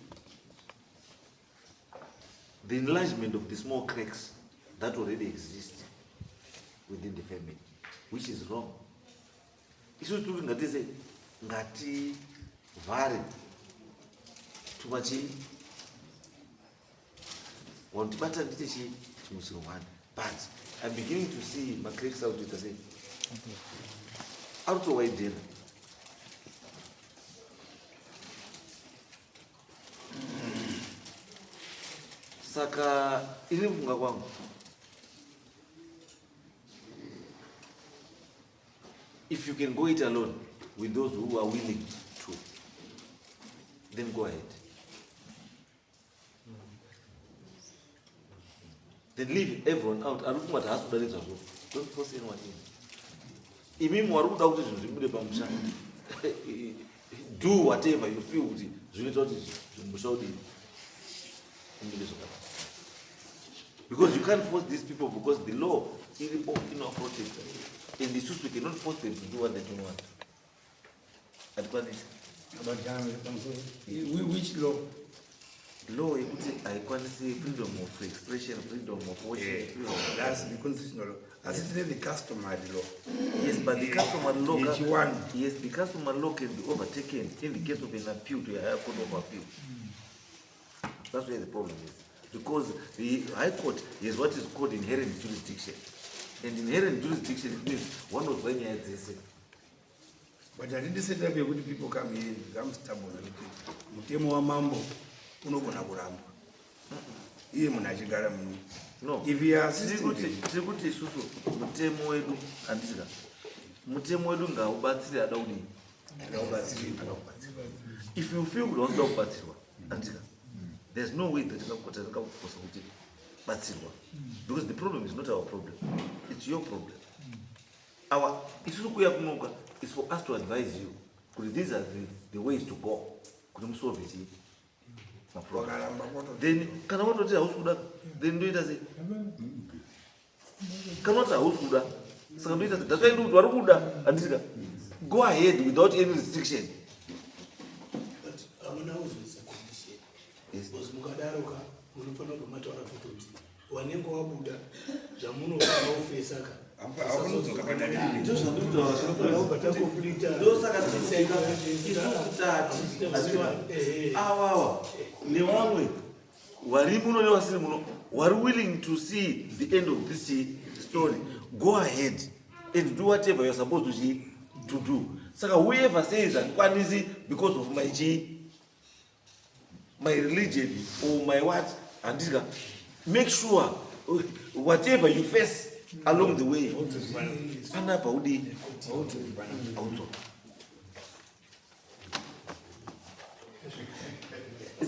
the enlargement of the small cracks that already exist within the family, which is wrong. Isusu turi ngatize ngati vhare tumachi wantibata ndite chimwe chirohwani, but I'm beginning to see my cracks out with say out of wide. Saka ili kufunga kwangu if you can go it alone with those who are willing to, then go ahead. Then leave everyone out. Arukuma has to do. Don't force anyone in. Imimi warukuda kuti zvinhu zvibude pamusha. Do whatever you feel kuti zvinoita kuti musha udini. Because you can't force these people, because the law is protects them. In the suits, we cannot force them to do what they don't want. Which law? Law, I can say freedom of expression, freedom of worship. That's the constitutional law. As it is the customary law. Yes, but the customary law. One. Yes, the customary law can be overtaken in the case of an appeal to a higher court of appeal. That's where the problem is. Because the High Court is what is called inherent jurisdiction. And inherent jurisdiction, it means one was when you had this. But I didn't say that people come here and become stubborn. Mutemo wa mambo, unogona kuramba. Iye munachigara muno. No. If you are tikuti isusu mutemo wedu andisika. Mutemo wedu ngaubatsire ada udini. If you feel kuti wanoda kubatsirwa, andisika. There's no way that you can possibility because the problem is not our problem, it's your problem. Our is for us to advise you. These are the ways to go. Solve it. Then can I want to tell you then do it as it cannot that's why you do go ahead without any restriction. Because mukadaroka munofana kumataura kuti wanenge wabuda zvamuno ofesaka aunodzoka padare awawa nevamwe vari muno nevasiri muno wari willing to see the end of this story. Go ahead and do whatever you're supposed to do. Saka whoever says handikwanisi because of my religion or my what, and make sure whatever you face along the way, it's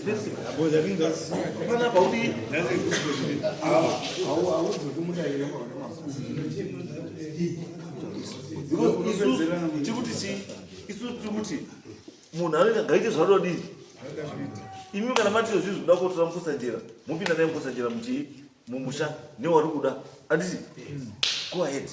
very simple. Imi kana mati zvizi kuda kutora mukusanjera mupinda naye mukusanjera mumusha newari kuda andisi go ahead.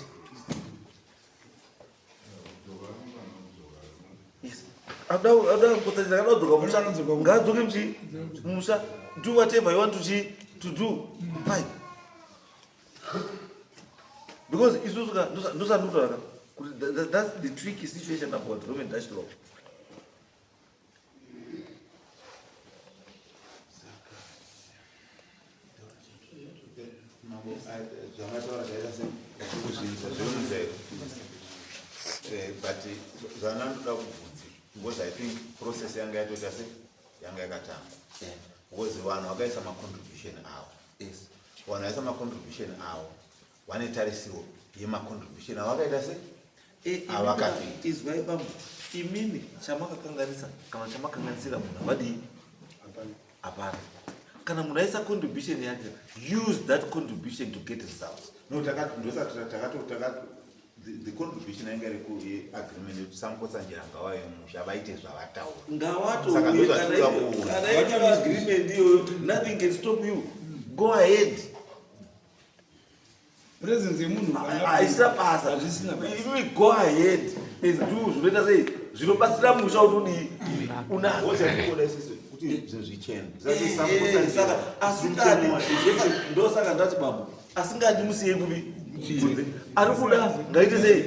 Yes, ada mukusanjera kana dzoka mumusha ngadzoke mumusha, do whatever you want to do, fine. Because isusuka ndosandutora that's the tricky situation about Roman Dutch law. zvamataura zvaita sekuzvinza zvemunzero but zvana ndoda kubvunzi because I think process yanga yatoita se yanga yakatanga because vanhu vakaisa macontribution avo vanhu vaisa macontribution avo vane tarisiro yemacontribution avakaita se avakapinda. Izwai bambo, imini chamakakanganisa kana chamakanganisira munhu havadii hapana. Kana munhu aisa contribution yake, use that contribution to get results. No, the contribution yanga iri kuagreement yekuti samukotsanjira ngavayo musha vaite zvavataura Ngawato kana ita agreement iyoyo, nothing can stop you. Go ahead. Presence yemunhu Aisa basa. You go ahead and do zvinoita sei zvinobatsira musha kuti udii una kuti zvichena saka asingadi ndosaka ndati baba asingadi musiyei kuvi ari kuda ngaite sei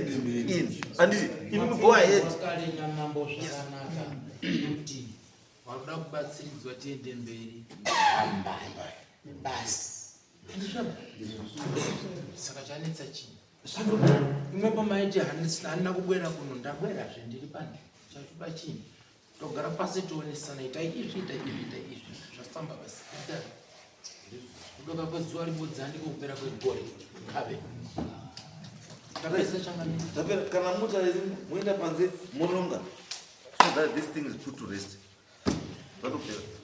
ini anditi imini go ahead. Wakale nyamambo zvakanaka kuti wakuda kubatsiridzwa tiende mberi hambai basi ndizvo saka chanetsa chini imwepo maiti handina kubwera kuno ndabwerazve ndiri pani chachupa chini togara pasi tionesana itai izvi zvafamba basi kudoka kwezuva ribodzandi kokupera kwegore kabe tapesa changanini kana mutari muenda panze mononga so that this thing is put to rest. Vatopera.